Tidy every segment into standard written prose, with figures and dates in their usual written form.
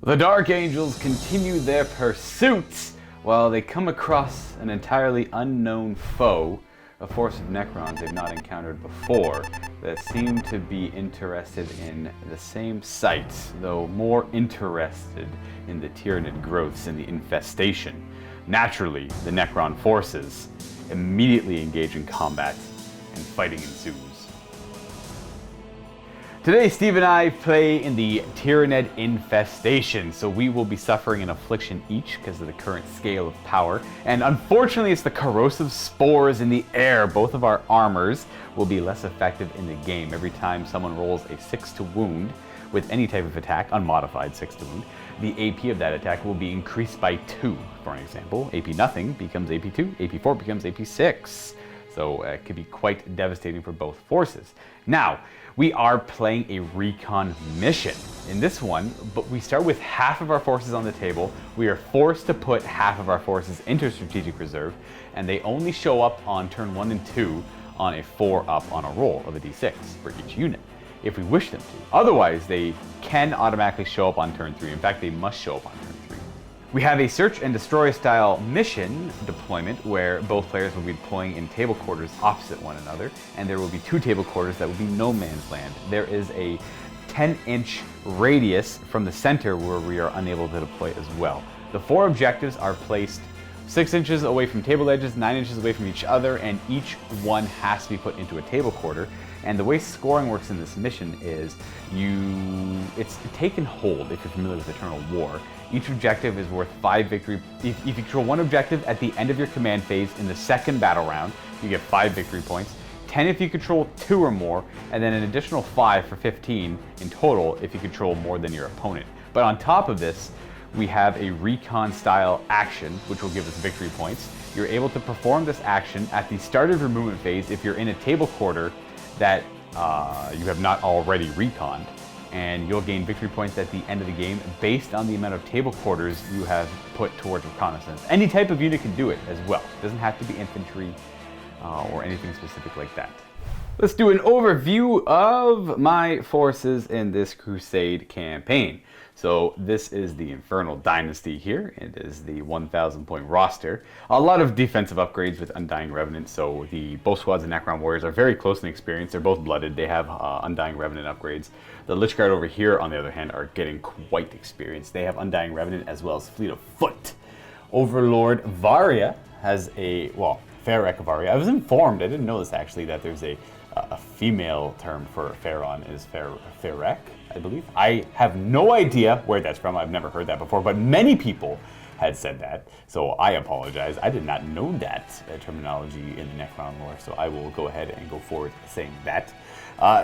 The Dark Angels continue their pursuits while they come across an entirely unknown foe, a force of Necrons they've not encountered before, that seem to be interested in the same sites, though more interested in the Tyranid growths and the infestation. Naturally, the Necron forces immediately engage in combat, and fighting ensues. Today, Steve and I play in the Tyranid infestation, so we will be suffering an affliction each because of the current scale of power. And unfortunately, it's the corrosive spores in the air. Both of our armors will be less effective in the game. Every time someone rolls a 6 to wound with any type of attack, unmodified 6 to wound, the AP of that attack will be increased by 2. For an example, AP nothing becomes AP 2, AP 4 becomes AP 6. So it could be quite devastating for both forces. Now, we are playing a recon mission in this one, but we start with half of our forces on the table. We are forced to put half of our forces into strategic reserve, and they only show up on turn 1 and 2 on a 4-up on a roll of a d6 for each unit, if we wish them to. Otherwise, they can automatically show up on turn 3. In fact, they must show up on turn 3. We have a search and destroy style mission deployment where both players will be deploying in table quarters opposite one another, and there will be 2 table quarters that will be no man's land. There is a 10-inch radius from the center where we are unable to deploy as well. The 4 objectives are placed 6 inches away from table edges, 9 inches away from each other, and each one has to be put into a table quarter. And the way scoring works in this mission is it's take and hold, if you're familiar with Eternal War. Each objective is worth 5 victory. If you control 1 objective at the end of your command phase in the second battle round, you get 5 victory points. 10 if you control 2 or more, and then an additional 5 for 15 in total if you control more than your opponent. But on top of this, we have a recon style action, which will give us victory points. You're able to perform this action at the start of your movement phase if you're in a table quarter that you have not already reconned, and you'll gain victory points at the end of the game based on the amount of table quarters you have put towards reconnaissance. Any type of unit can do it as well. It doesn't have to be infantry or anything specific like that. Let's do an overview of my forces in this Crusade campaign. So this is the Infernal Dynasty here. It is the 1,000 point roster. A lot of defensive upgrades with Undying Revenant. So both squads of Necron Warriors are very close in experience. They're both blooded. They have Undying Revenant upgrades. The Lich Guard over here, on the other hand, are getting quite experienced. They have Undying Revenant as well as Fleet of Foot. Overlord Varya has a, well, Ferrek Varya. I was informed, I didn't know this actually, that there's a female term for Pharaon is Ferrek, I believe. I have no idea where that's from. I've never heard that before, but many people had said that, so I apologize. I did not know that terminology in the Necron lore, so I will go ahead and go forward saying that.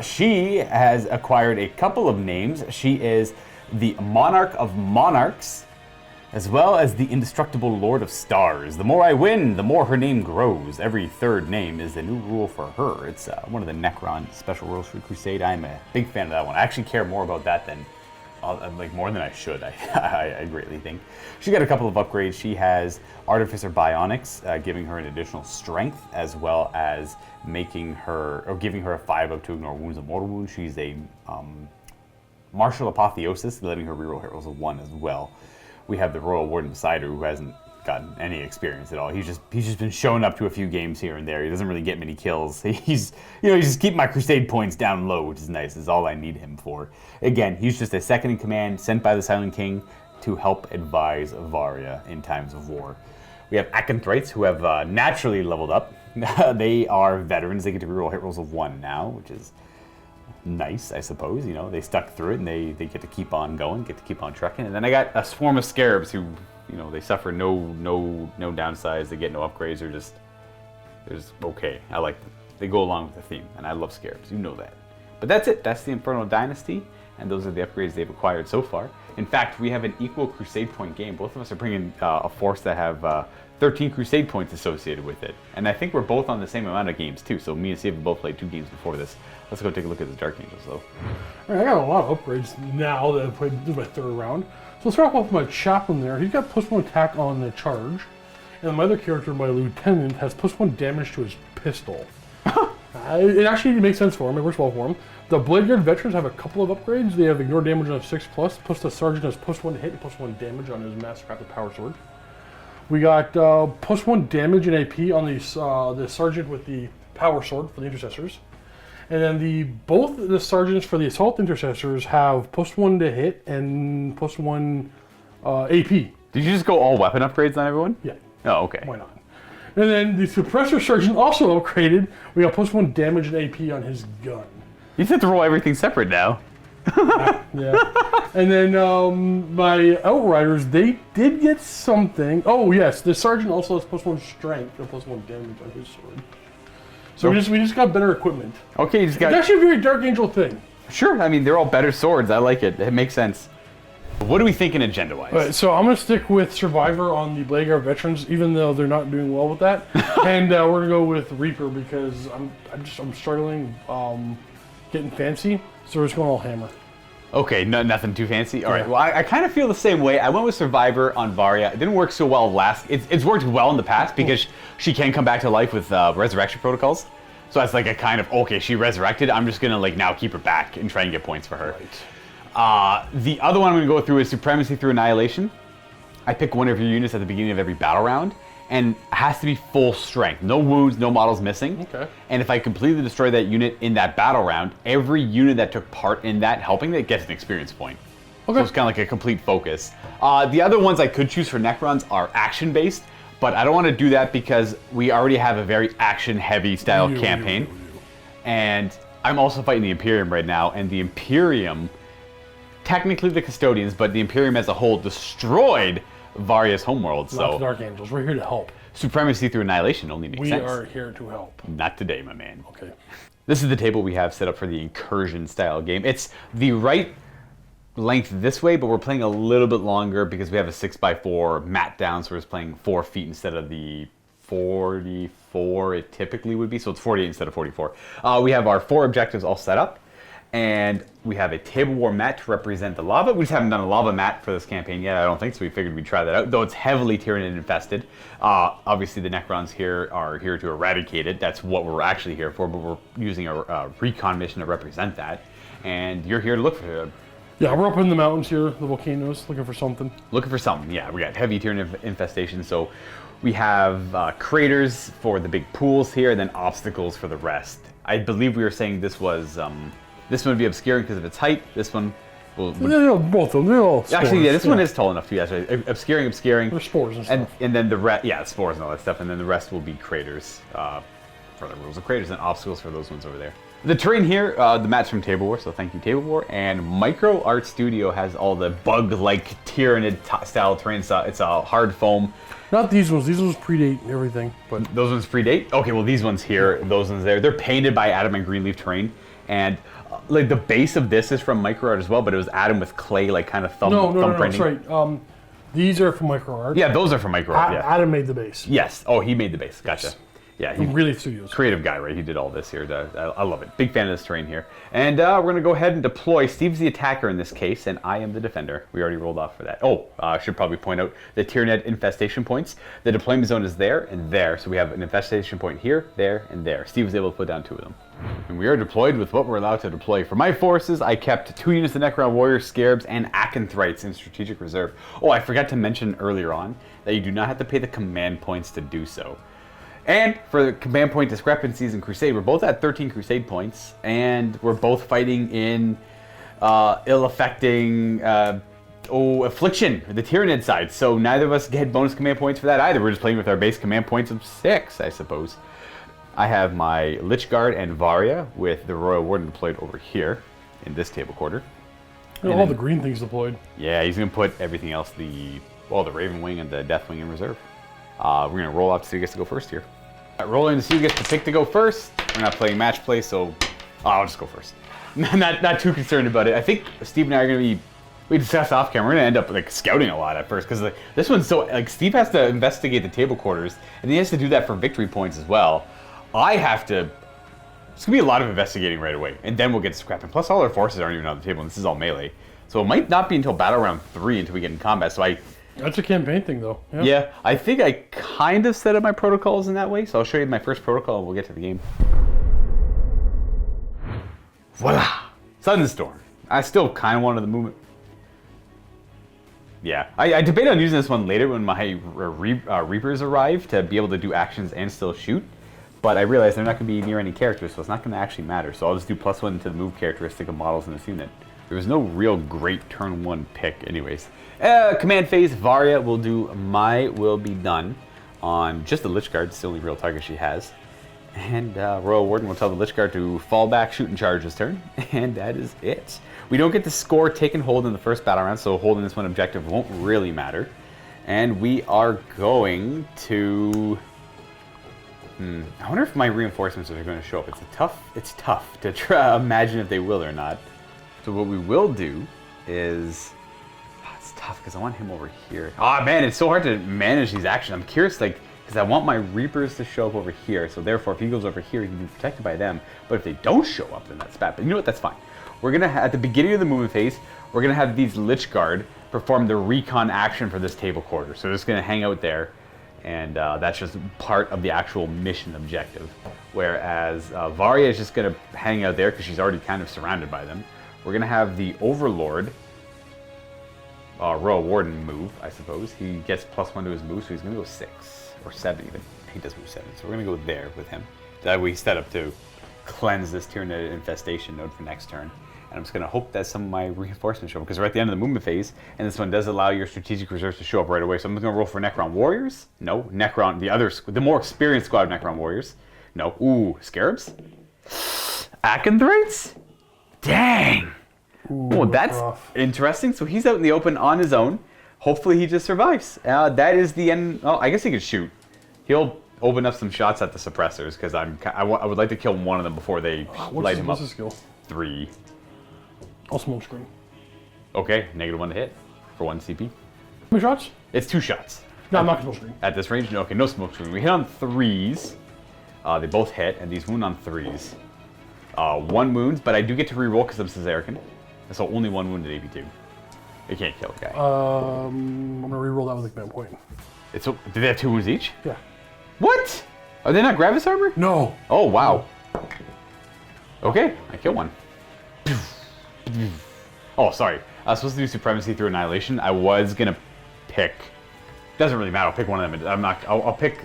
She has acquired a couple of names. She is the Monarch of Monarchs, as well as the Indestructible Lord of Stars. The more I win, the more her name grows. Every third name is a new rule for her. It's one of the Necron special rules for Crusade. I'm a big fan of that one. I actually care more about that than, more than I should, I greatly think. She got a couple of upgrades. She has Artificer Bionics, giving her an additional strength, as well as giving her a 5-up to ignore wounds and mortal wounds. She's a Martial Apotheosis, letting her reroll hit rolls of 1 as well. We have the Royal Warden beside her, who hasn't gotten any experience at all. He's just been showing up to a few games here and there. He doesn't really get many kills. He's just keeping my Crusade points down low, which is nice. Is all I need him for. Again, he's just a second in command sent by the Silent King to help advise Varya in times of war. We have Acanthrites, who have naturally leveled up. They are veterans. They get to reroll hit rolls of 1 now, which is nice, I suppose. You know, they stuck through it, and they get to keep on going, get to keep on trucking. And then I got a swarm of Scarabs who, they suffer no downsides, they get no upgrades, they're just okay. I like them. They go along with the theme, and I love Scarabs, you know that. But that's it. That's the Infernal Dynasty, and those are the upgrades they've acquired so far. In fact, we have an equal Crusade point game. Both of us are bringing a force that have 13 Crusade points associated with it. And I think we're both on the same amount of games too. So me and Steve have both played 2 games before this. Let's go take a look at the Dark Angels though. All right, I got a lot of upgrades now that I've played. This is my 3rd round. So let's start off with my Chaplain there. He's got +1 attack on the charge. And my other character, my Lieutenant, has +1 damage to his pistol. It actually makes sense for him. It works well for him. The Blade Guard veterans have a couple of upgrades. They have ignore damage of 6+, plus the sergeant has +1 hit and +1 damage on his mastercrafted power sword. We got +1 damage and AP on the sergeant with the power sword for the intercessors. And then both the sergeants for the assault intercessors have +1 to hit and +1 AP. Did you just go all weapon upgrades on everyone? Yeah. Oh, okay. Why not? And then the suppressor sergeant also upgraded. We got +1 damage and AP on his gun. You just have to roll everything separate now. Yeah. And then my outriders, they did get something. Oh yes, the sergeant also has +1 strength and +1 damage on his sword. So we just got better equipment. Okay, you just got. It's actually a very Dark Angel thing. Sure, I mean they're all better swords. I like it. It makes sense. What are we thinking agenda-wise? All right, so I'm gonna stick with Survivor on the Blade Guard veterans, even though they're not doing well with that. And we're gonna go with Reaper because I'm struggling getting fancy. So we're just going all hammer. Okay, nothing too fancy. All right. Well, I kind of feel the same way. I went with Survivor on Varya. It didn't work so well last. It's worked well in the past because she can come back to life with resurrection protocols. So that's like a kind of okay. She resurrected. I'm just gonna like now keep her back and try and get points for her. Right. The other one I'm gonna go through is Supremacy through Annihilation. I pick one of your units at the beginning of every battle round, and it has to be full strength. No wounds, no models missing. Okay. And if I completely destroy that unit in that battle round, every unit that took part in that helping that gets an experience point. Okay. So it's kind of like a complete focus. The other ones I could choose for Necrons are action-based, but I don't want to do that because we already have a very action-heavy style campaign. And I'm also fighting the Imperium right now, and the Imperium, technically the Custodians, but the Imperium as a whole destroyed Varya's homeworld. Not the Dark Angels. We're here to help. Supremacy through Annihilation only makes sense. We are here to help. Not today, my man. Okay. This is the table we have set up for the incursion style game. It's the right length this way, but we're playing a little bit longer because we have a 6x4 mat down, so we're just playing 4 feet instead of the 44 it typically would be, so it's 48 instead of 44. We have our 4 objectives all set up, and we have a table war mat to represent the lava. We just haven't done a lava mat for this campaign yet, I don't think, so we figured we'd try that out, though it's heavily Tyranid infested. Obviously the Necrons here are here to eradicate it. That's what we're actually here for, but we're using a recon mission to represent that, and you're here to look for it. Yeah, we're up in the mountains here, the volcanoes, looking for something. Looking for something, yeah. We got heavy Tyranid infestation, so we have craters for the big pools here, and then obstacles for the rest. I believe we were saying this was, this one would be obscuring because of its height. This one will... both of them, they're all spores. Actually, yeah, this one is tall enough to be actually obscuring. There's spores and stuff. And then the rest, yeah, spores and all that stuff, and then the rest will be craters for the rules of craters and obstacles for those ones over there. The terrain here, the mat's from Table War, so thank you Table War, and Micro Art Studio has all the bug-like Tyranid style terrain. It's a hard foam. Not these ones predate everything. But those ones predate? Okay, well these ones here, those ones there, they're painted by Adam and Greenleaf Terrain, and like the base of this is from Micro Art as well, but it was Adam with clay, like kind of thumb printing. Sorry. These are from Micro Art. Yeah, those are from Micro Art, yeah. Adam made the base. Yes, oh, he made the base, gotcha. Yes. Yeah, he really studios. Creative guy, right? He did all this here. I love it. Big fan of this terrain here. And we're going to go ahead and deploy. Steve's the attacker in this case, and I am the defender. We already rolled off for that. Oh, I should probably point out the Tyranid infestation points. The deployment zone is there and there, so we have an infestation point here, there, and there. Steve was able to put down 2 of them. And we are deployed with what we're allowed to deploy. For my forces, I kept 2 units of Necron Warrior Scarabs and Acanthrites in Strategic Reserve. Oh, I forgot to mention earlier on that you do not have to pay the command points to do so. And for the command point discrepancies in Crusade, we're both at 13 Crusade points, and we're both fighting in ill-affecting Affliction, the Tyranid side. So neither of us get bonus command points for that either. We're just playing with our base command points of 6, I suppose. I have my Lich Guard and Varya with the Royal Warden deployed over here in this table quarter. All the green things deployed. Yeah, he's going to put everything else, the Raven Wing and the Death Wing in reserve. We're going to roll up to see who gets to go first here. Rolling to see who gets to pick to go first. We're not playing match play, so I'll just go first. not too concerned about it. I think Steve and I are going to be, we discussed off camera, we're going to end up like scouting a lot at first, because this one's so, like, Steve has to investigate the table quarters, and he has to do that for victory points as well. I have to, it's going to be a lot of investigating right away, and then we'll get scrapping. Plus all our forces aren't even on the table, and this is all melee. So it might not be until battle round 3 until we get in combat, so That's a campaign thing, though. Yeah, I think I kind of set up my protocols in that way, so I'll show you my first protocol and we'll get to the game. Voila! Sunstorm. I still kind of wanted the movement. Yeah, I debated on using this one later when my Reapers arrive to be able to do actions and still shoot. But I realized they're not going to be near any characters, so it's not going to actually matter. So I'll just do +1 to the move characteristic of models in this unit. There was no real great turn 1 pick anyways. Command phase, Varya will do My Will Be Done on just the Lich Guard. It's the only real target she has. And Royal Warden will tell the Lich Guard to fall back, shoot, and charge this turn. And that is it. We don't get to score take and hold in the first battle round, so holding this one objective won't really matter. And we are going to... I wonder if my reinforcements are going to show up. It's tough to try imagine if they will or not. So what we will do is... it's tough because I want him over here. Oh man, it's so hard to manage these actions. I'm curious, like, because I want my Reapers to show up over here. So therefore, if he goes over here, he can be protected by them. But if they don't show up, then that's bad. But you know what? That's fine. We're going to, at the beginning of the movement phase, we're going to have these Lich Guard perform the recon action for this table quarter. So they're just going to hang out there. And that's just part of the actual mission objective. Whereas Varya is just going to hang out there because she's already kind of surrounded by them. We're going to have the Overlord, Royal Warden move, I suppose. He gets +1 to his move, so he's going to go 6 or 7 even. He does move 7, so we're going to go there with him. That way he's set up to cleanse this Tyranid infestation node for next turn. And I'm just going to hope that some of my reinforcements show up, because we're at the end of the movement phase, and this one does allow your strategic reserves to show up right away. So I'm going to roll for Necron Warriors. No, Necron, the more experienced squad of Necron Warriors. No. Ooh, Scarabs? Acanthrates? Dang! Ooh, oh, that's rough. Interesting. So he's out in the open on his own. Hopefully he just survives. That is the end. Oh, I guess he could shoot. He'll open up some shots at the suppressors, because I would like to kill one of them before they light him up. What's his skill? 3. I'll smoke screen. Okay, -1 to hit for 1 CP. How many shots? It's 2 shots. No, I'm not smoke screen. At this range? No, okay, no smoke screen. We hit on 3s. They both hit, and these wound on 3s. 1 wounds, but I do get to reroll because I'm Caesarican. So only 1 wound at AP2. It can't kill a guy. I'm gonna reroll that with a command point. Do they have 2 wounds each? Yeah. What? Are they not Gravis armor? No. Oh, wow. Okay, I kill 1. Oh, sorry. I was supposed to do Supremacy through Annihilation. I was gonna pick... Doesn't really matter. I'll pick one of them. I'm not... I'll pick...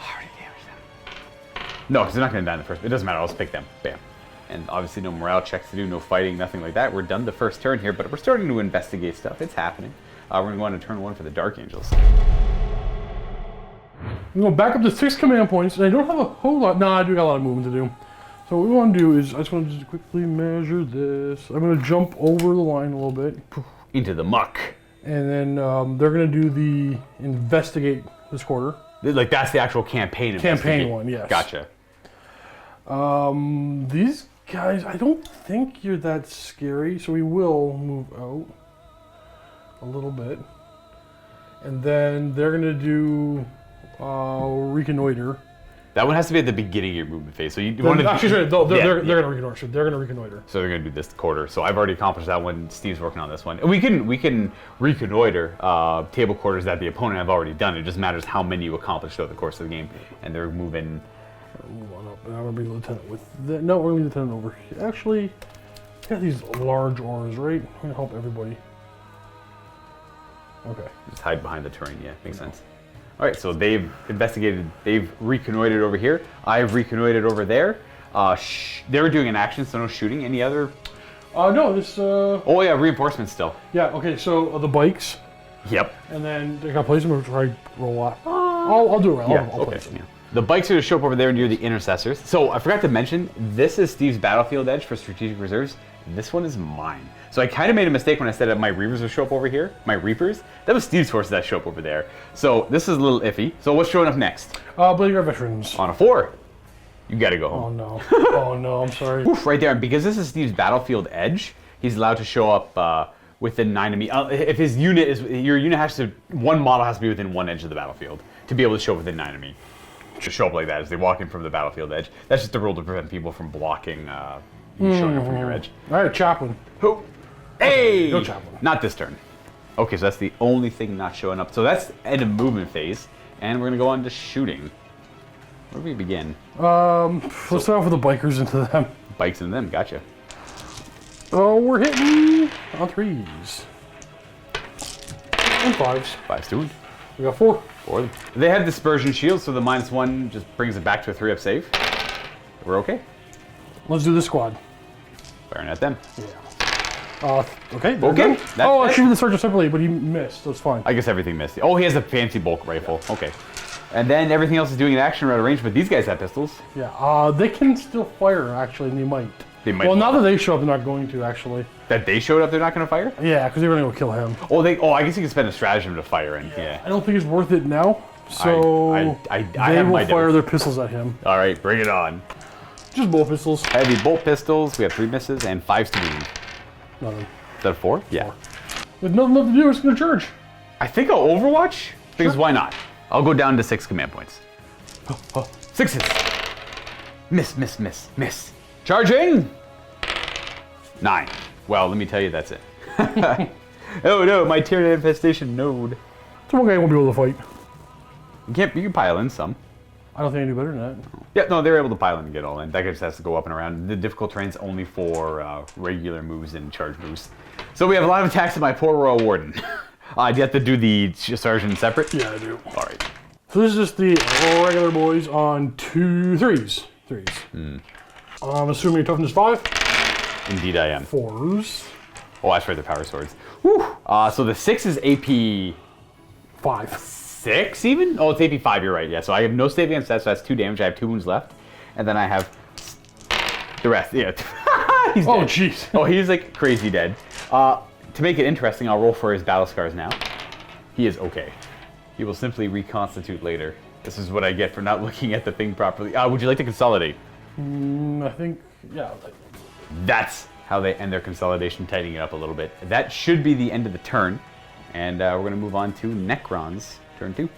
Already damage them. No, because they're not gonna die in the first... It doesn't matter. I'll just pick them. Bam. And obviously no morale checks to do, no fighting, nothing like that. We're done the first turn here, but we're starting to investigate stuff. It's happening. We're gonna go on to turn 1 for the Dark Angels. I'm going back up to 6 command points, and I don't have a whole lot... No, I do got a lot of movement to do. So what we want to do is, I just want to just quickly measure this. I'm going to jump over the line a little bit. Into the muck. And then they're going to do the investigate this quarter. Like that's the actual campaign. Campaign one, yes. Gotcha. These guys, I don't think you're that scary, so we will move out a little bit. And then they're going to do reconnoiter. That one has to be at the beginning of your movement phase. So you want to actually they're going to reconnoiter. They're going to reconnoiter. So they're going to do this quarter. So I've already accomplished that one. Steve's working on this one. We can reconnoiter table quarters that the opponent have already done. It just matters how many you accomplish throughout the course of the game. And they're moving. Move on up. And I'm going to be lieutenant with the, no, we're going to be lieutenant over here. Actually, got these large auras, right? I'm going to help everybody. Okay. Just hide behind the terrain. Yeah, makes sense. All right, so they've investigated, they've reconnoitered over here. I've reconnoitered over there. They were doing an action, so no shooting. Any other? No, this... Oh yeah, reinforcements still. Yeah, okay, so the bikes. Yep. And then they got place them or try roll off. I'll do it right. Yeah, I'll place them. Yeah. The bikes are to show up over there near the intercessors. So I forgot to mention, this is Steve's battlefield edge for strategic reserves. This one is mine. So I kind of made a mistake when I said that my Reapers would show up over here. My Reapers. That was Steve's forces that show up over there. So this is a little iffy. So what's showing up next? Blade Guard Veterans. On a 4. You gotta go home. Oh no. Oh no, I'm sorry. Oof, right there. And because this is Steve's battlefield edge, he's allowed to show up within 9 enemy. If his unit is, your unit has to, one model has to be within 1 edge of the battlefield to be able to show up within 9 enemy. To show up like that as they walk in from the battlefield edge. That's just the rule to prevent people from blocking you showing up from your edge. All right, Chaplain. Who? Hey! Go Chaplain. Not this turn. Okay, so that's the only thing not showing up. So that's end of movement phase, and we're gonna go on to shooting. Where do we begin? Let's start off with the bikers into them. Bikes into them, gotcha. Oh, we're hitting on 3s. And 5s. 5's to wound. We got 4. 4 of them. They have dispersion shield, so the -1 just brings it back to a 3-up save. We're okay. Let's do this squad. Firing at them. Yeah. Okay. Okay. I shooted the sergeant separately, but he missed, so it's fine. I guess everything missed. Oh, he has a fancy bulk rifle. Yeah. Okay. And then everything else is doing an action right out of range, but these guys have pistols. Yeah, they can still fire, actually, and they might. They might. Well, now that they show up, they're not going to, actually. That they showed up, they're not going to fire? Yeah, because they're going to go kill him. Oh, I guess you can spend a stratagem to fire in. Yeah. I don't think it's worth it now, so they will fire their pistols at him. All right, bring it on. Just bolt pistols. Heavy bolt pistols. We have 3 misses and 5's to wound. Nothing. Is that a 4? Yeah. 4. There's nothing left to do, it's going to charge. I think I'll Overwatch, because why not? I'll go down to 6 command points. 6s. Miss. Charging! 9. Well, let me tell you, that's it. Oh no, my Tyranid infestation node. So one guy won't be able to fight. You can pile in some. I don't think I do better than that. Yeah, no, they're able to pile in and get all in. That guy just has to go up and around. The difficult terrain's only for regular moves and charge moves. So we have a lot of attacks at my poor Royal Warden. Do you have to do the sergeant separate? Yeah, I do. All right. So this is just the regular boys on 2 3s. I'm assuming your toughness 5? Indeed I am. 4s. Oh, that's right, the power swords. Whew. So the 6 is AP... 5. 6 even? Oh, it's AP 5, you're right, yeah. So I have no save against that, so that's 2 damage. I have 2 wounds left. And then I have the rest, yeah. He's dead. Oh, jeez. Oh, he's like crazy dead. To make it interesting, I'll roll for his battle scars now. He is okay. He will simply reconstitute later. This is what I get for not looking at the thing properly. Would you like to consolidate? I think, yeah. That's how they end their consolidation, tightening it up a little bit. That should be the end of the turn. And we're going to move on to Necrons, turn 2.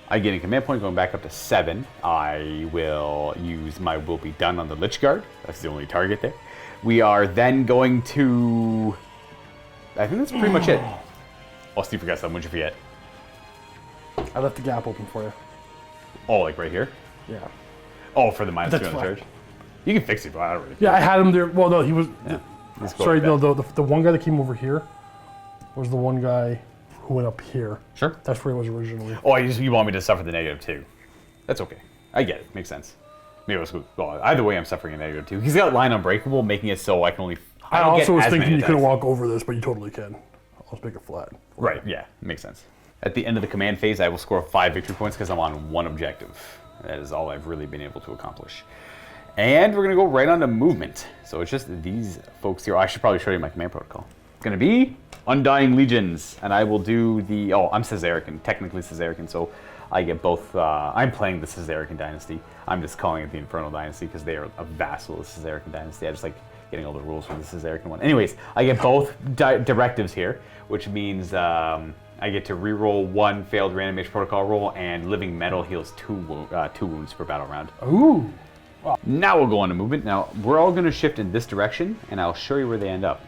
I gain a command point going back up to 7. I will use my Will Be Done on the Lich Guard. That's the only target there. We are then going to... I think that's pretty much it. Oh, Steve forgot something. What'd you forget? I left the gap open for you. Oh, like right here? Yeah. Oh, for the -2 on That's the fine. charge? You can fix it, but I don't really Yeah, I had him there. Well, no, he was... Yeah. Sorry, no, the one guy that came over here was the one guy who went up here. Sure. That's where he was originally. Oh, you want me to suffer the -2. That's okay. I get it. Makes sense. Maybe it was, well, either way, I'm suffering a -2. He's got line unbreakable, making it so I can only... I also was thinking you couldn't walk over this, but you totally can. I'll just make it flat. Right, yeah. Makes sense. At the end of the command phase, I will score 5 victory points because I'm on 1 objective. That is all I've really been able to accomplish. And we're going to go right on to movement. So it's just these folks here. I should probably show you my command protocol. It's going to be Undying Legions. And I will do the... Oh, I'm Caesarican. Technically Caesarican. So I get both... I'm playing the Caesarican dynasty. I'm just calling it the Infernal Dynasty because they are a vassal of the Caesarican dynasty. I just like getting all the rules from the Caesarican one. Anyways, I get both directives here, which means... I get to re-roll 1 failed reanimation protocol roll, and living metal heals 2 wounds per battle round. Ooh. Wow. Now we'll go on to movement. Now, we're all going to shift in this direction, and I'll show you where they end up.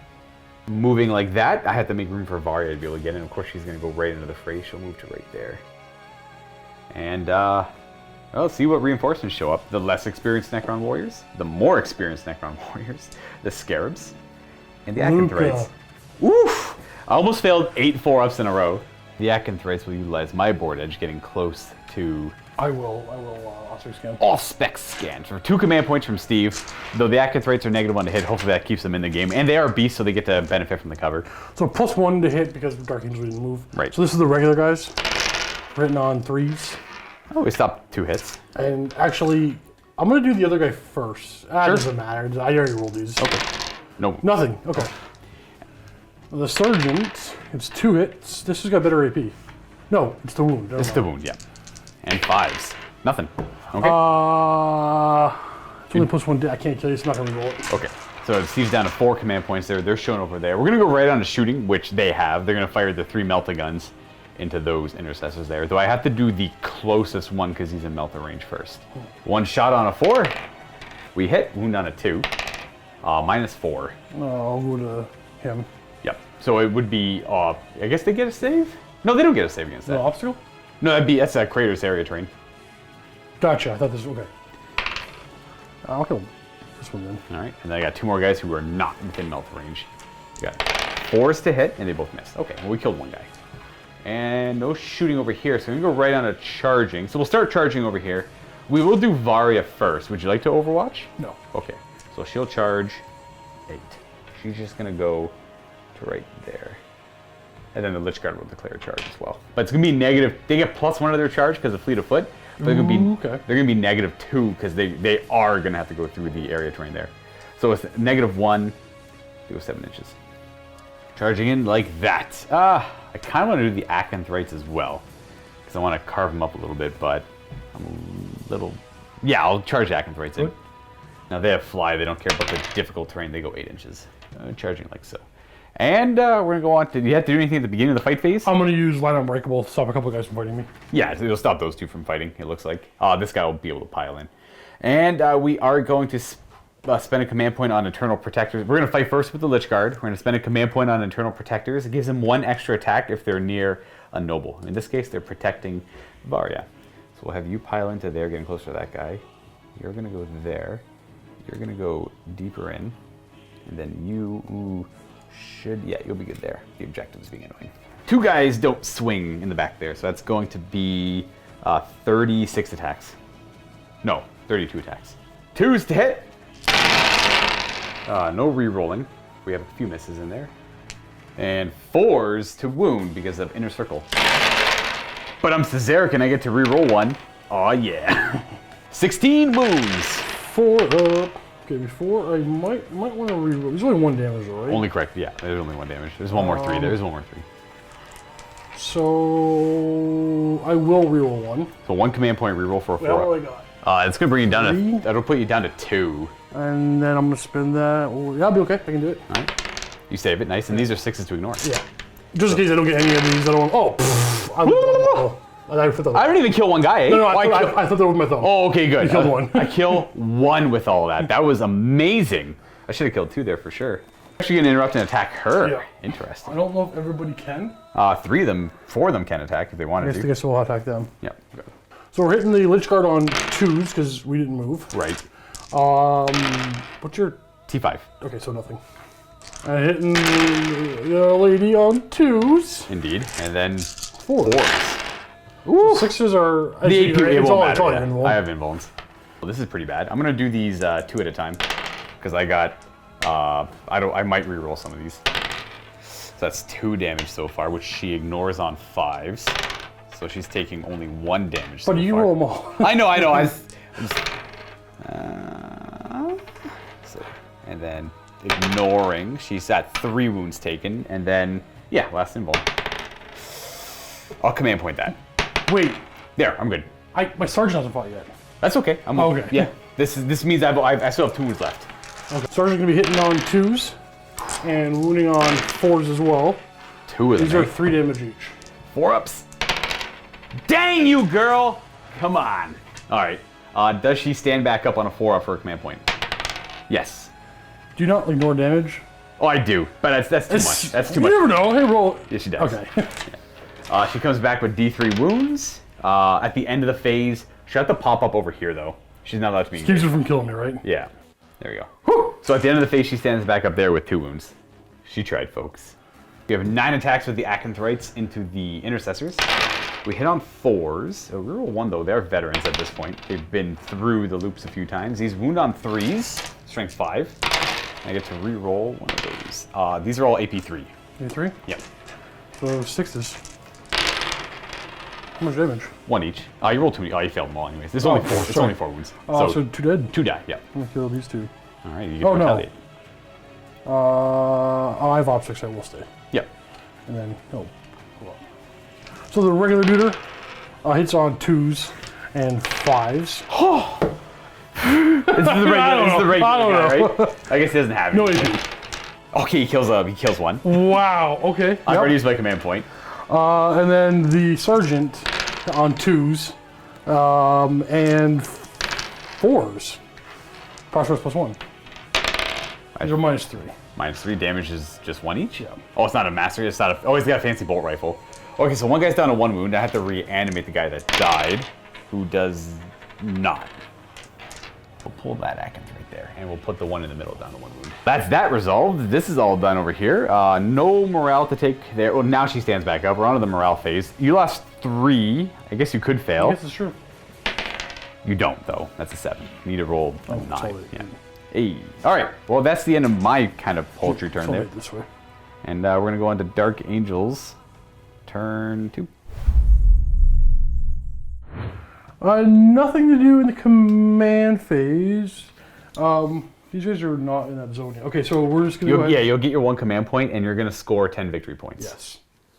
Moving like that, I have to make room for Varya to be able to get in. Of course, she's going to go right into the fray. She'll move to right there. And, well, see what reinforcements show up. The less experienced Necron warriors, the more experienced Necron warriors, the Scarabs, and the Acanthrites. Oof! I almost failed 8 4-ups in a row. The Acanthrites will utilize my board edge, getting close to... I will Ostrich scan. All specs scanned for 2 command points from Steve. Though the Acanthrites are -1 to hit, hopefully that keeps them in the game. And they are beasts, so they get to benefit from the cover. So +1 to hit because Dark Angel didn't move. Right. So this is the regular guys, written on 3s. Oh, we stopped 2 hits. And actually, I'm going to do the other guy first. It doesn't matter. I already rolled these. Okay. No. Nothing. Okay. The Sergeant, it's 2 hits. This has got better AP. No, it's the wound. It's the wound, yeah. And 5s. Nothing. Okay. It's only +1. I can't kill you, so I'm not going to roll it. Okay. So Steve's down to 4 command points there. They're shown over there. We're going to go right on to shooting, which they have. They're going to fire the 3 melta guns into those intercessors there. Though I have to do the closest one because he's in melta range first. 1 shot on a 4. We hit. Wound on a 2. -4. I'll go to him. Yep. So it would be, I guess they get a save? No, they don't get a save against that. No obstacle? No, that's a Kratos area terrain. Gotcha. I thought this was okay. I'll kill this one then. All right, and then I got 2 more guys who are not within melt range. We got 4s to hit, and they both missed. Okay, well, we killed 1 guy. And no shooting over here, so we're gonna go right on to charging. So we'll start charging over here. We will do Varya first. Would you like to overwatch? No. Okay, so she'll charge 8. She's just gonna go to right there. And then the Lich Guard will declare a charge as well. But it's gonna be negative. They get +1 of their charge because of Fleet of Foot. But they're gonna be -2 because they are gonna have to go through the area terrain there. So it's -1, they go 7 inches. Charging in like that. I kind of want to do the Acanthrites as well because I want to carve them up a little bit, but I'm a little... Yeah, I'll charge Acanthrites in. Now they have fly, they don't care about the difficult terrain, they go 8 inches. Charging like so. And we're going to go on to... Do you have to do anything at the beginning of the fight phase? I'm going to use Light Unbreakable to stop a couple of guys from fighting me. Yeah, it'll stop those 2 from fighting, it looks like. This guy will be able to pile in. And we are going to spend a command point on Eternal Protectors. We're going to fight first with the Lich Guard. We're going to spend a command point on Eternal Protectors. It gives them 1 extra attack if they're near a noble. In this case, they're protecting Varya. So we'll have you pile into there, getting closer to that guy. You're going to go there. You're going to go deeper in. And then you should... Yeah, you'll be good there. The objective is being annoying. 2 guys don't swing in the back there, so that's going to be 36 attacks. No, 32 attacks. 2s to hit. No re-rolling. We have a few misses in there. And 4s to wound because of Inner Circle. But I'm Cesaric and I get to re-roll 1. Aw, yeah. 16 wounds. 4 up. Okay, before I might want to re-roll. There's only 1 damage, right? Only correct, yeah. There's only 1 damage. There's 1 more 3. There's 1 more 3. So I will re-roll 1. So 1 command point re-roll for a 4. That's all I got. It's going to bring you down 3. to... That'll put you down to 2. And then I'm going to spend that. Yeah, I'll be okay. I can do it. All right. You save it. Nice. And these are 6s to ignore. Yeah. Just in case I don't get any of these, I don't... Oh, I don't even kill 1 guy, eh? No, I thought that was my thumb. Oh, okay, good. You killed 1. I kill 1 with all that. That was amazing. I should have killed 2 there for sure. Actually going to interrupt and attack her. Yeah. Interesting. I don't know if everybody can. 3 of them, 4 of them can attack if they wanted to. I guess we'll attack them. Yep. Okay. So we're hitting the Lich Guard on 2s because we didn't move. Right. What's your... T5. Okay, so nothing. And hitting the lady on 2s. Indeed. And then 4s. 4s. Ooh. 6s are... The AP, it won't matter. Yeah. I have invulns. Well, this is pretty bad. I'm going to do these 2 at a time because I got... I might re-roll some of these. So that's 2 damage so far, which she ignores on 5s. So she's taking only 1 damage so far. But you roll them all. I know. So, and then ignoring, she's at 3 wounds taken, and then, yeah, last invuln. I'll command point that. Wait. There, I'm good. My sergeant hasn't fought yet. That's okay. I'm okay. Yeah. This means I still have 2 wounds left. Okay. Sergeant's gonna be hitting on 2s and wounding on 4s as well. 2 of them. These are 3 damage each. 4-ups. Dang you, girl! Come on. All right. Does she stand back up on a 4-up for a command point? Yes. Do you not ignore damage? Oh, I do, but that's too much. That's too much. You never know. Hey, roll. Yes, she does. Okay. Yeah. She comes back with D3 wounds. At the end of the phase, she'll have to pop up over here, though. She's not allowed to be engaged. Keeps her from killing me, right? Yeah. There we go. Whew. So at the end of the phase, she stands back up there with 2 wounds. She tried, folks. We have 9 attacks with the Acanthrites into the Intercessors. We hit on 4s. Oh, we roll 1, though. They're veterans at this point. They've been through the loops a few times. These wound on 3s. Strength 5. I get to re-roll 1 of those. These are all AP3. AP3? Yep. So 6s. How much damage? 1 each. You rolled 2. Oh, you failed them all anyways. This is only 4. It's only 4 wounds. So 2 dead? 2 die, yeah. I'm gonna kill these 2. All right, you get to retaliate. I have optics, I will stay. Yep. And then, so the regular duder hits on 2s and 5s. This is the regular guy, right? I guess he doesn't have No anything. AP. Okay, he kills 1. Wow, okay. I've already used my command point. And then the sergeant on 2s and 4s. Prosperous +1. These are -3. -3 damage is just 1 each? Yeah. Oh, it's not a master. It's not a... Oh, he's got a fancy bolt rifle. Okay, so 1 guy's down to 1 wound. I have to reanimate the guy that died, who does not. we'll pull that Atkins right there, and we'll put the one in the middle down to 1 wound. That's that resolved. This is all done over here. No morale to take there. Well, now she stands back up. We're on to the morale phase. You lost 3. I guess you could fail. I guess it's true. You don't, though. That's a 7. You need to roll a 9. Totally. Yeah. Hey. All right. Well, that's the end of my kind of poultry turn there. This way. And we're going to go on to Dark Angels. Turn 2. Nothing to do in the command phase. These guys are not in that zone yet. Okay, so we're just going to go ahead. Yeah, you'll get your 1 command point, and you're going to score 10 victory points. Yes.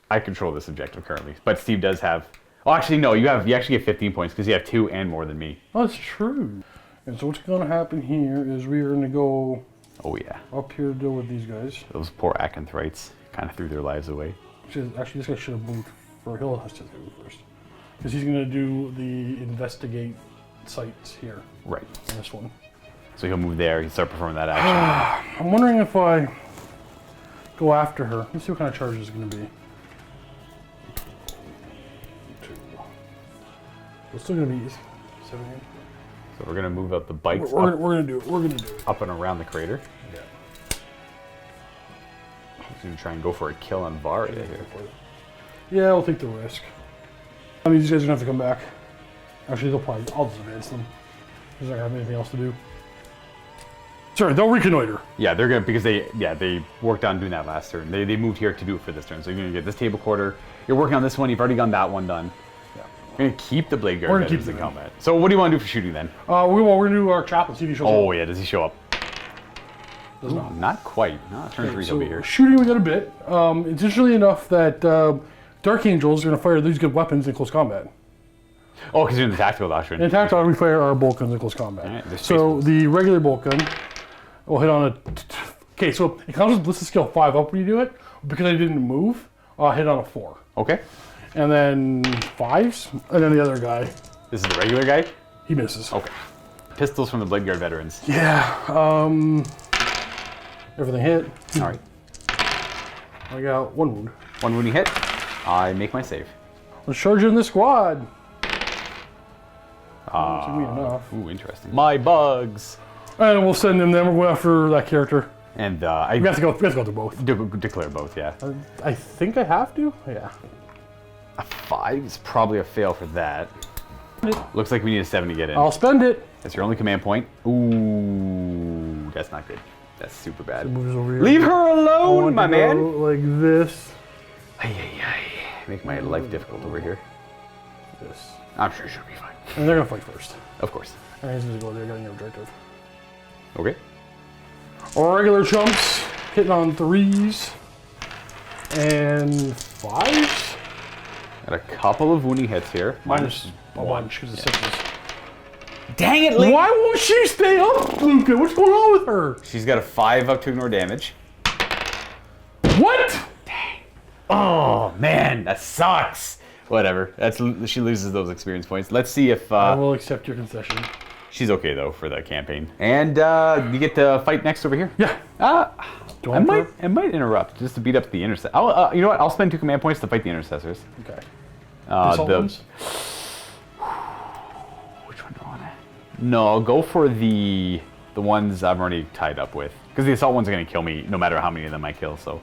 I control this objective currently, but Steve does have... Oh, actually, no, you actually get 15 points because you have 2 and more than me. Oh, that's true. And so what's going to happen here is we are going to go up here to deal with these guys. Those poor Acanthrites kind of threw their lives away. Actually, this guy should have moved for Hill. Has to move first. Because he's going to do the investigate sites here. Right. On this one. So he'll move there, he'll start performing that action. I'm wondering if I go after her. Let's see what kind of charge is going to be. 2. It's still going to be 17. So we're going to move up the bikes We're going to do it. We're going to do it. up and around the crater. Yeah. He's going to try and go for a kill on Varya here. Yeah, we'll take the risk. I mean, these guys are going to have to come back. Actually, they'll probably... I'll just advance them. Because I don't have anything else to do. Sorry, they'll reconnoiter. Yeah, they're going to... Because they worked on doing that last turn. They moved here to do it for this turn. So you're going to get this table quarter. You're working on this one. You've already got that one done. Yeah. You're going to keep the Blade Guard veterans in combat. So what do you want to do for shooting then? We're going to do our chaplain. See if he shows up. Oh, yeah. Does he show up? Does not. Not quite. No, turn 3 he'll be here. Shooting, we got a bit. It's interestingly enough that Dark Angels are going to fire these good weapons in close combat. Oh, because you're in the tactical doctrine. In tactical, we fire our bolt guns in close combat. Right, so the regular bolt gun will hit on a... Okay, so it counts as ballistic skill 5 up when you do it. Because I didn't move, I'll hit on a 4. Okay. And then 5s, and then the other guy. This is the regular guy? He misses. Okay. Pistols from the Blade Guard veterans. Yeah, everything hit. All right. I got 1 wound. 1 wound you hit. I make my save. Let's charge in the squad. Took me enough. Ooh, interesting. My bugs. And we'll send them. Then we'll go after that character. And we have to go through both. Declare both, yeah. I think I have to. Yeah. A 5 is probably a fail for that. Looks like we need a 7 to get in. I'll spend it. That's your only command point. Ooh, that's not good. That's super bad. So moves over here. Leave her alone, my man. Like this. Make my life difficult over here. This. I'm sure she'll be fine. And they're gonna fight first. Of course. And he's gonna go there, getting your objective. Okay. Regular chumps hitting on 3s and 5s. Got a couple of wounding hits here. Minus a bunch because of 6s. Dang it, Lee! Why won't she stay up, Luca? What's going on with her? She's got a 5 up to ignore damage. What? Dang. Oh, man, that sucks. Whatever. She loses those experience points. Let's see if... I will accept your concession. She's okay, though, for the campaign. And you get to fight next over here. Yeah. I might interrupt just to beat up the intercessor. You know what? I'll spend 2 command points to fight the intercessors. Okay. Which one do I want to... No, I'll go for the ones I'm already tied up with. Because the assault ones are going to kill me no matter how many of them I kill, so...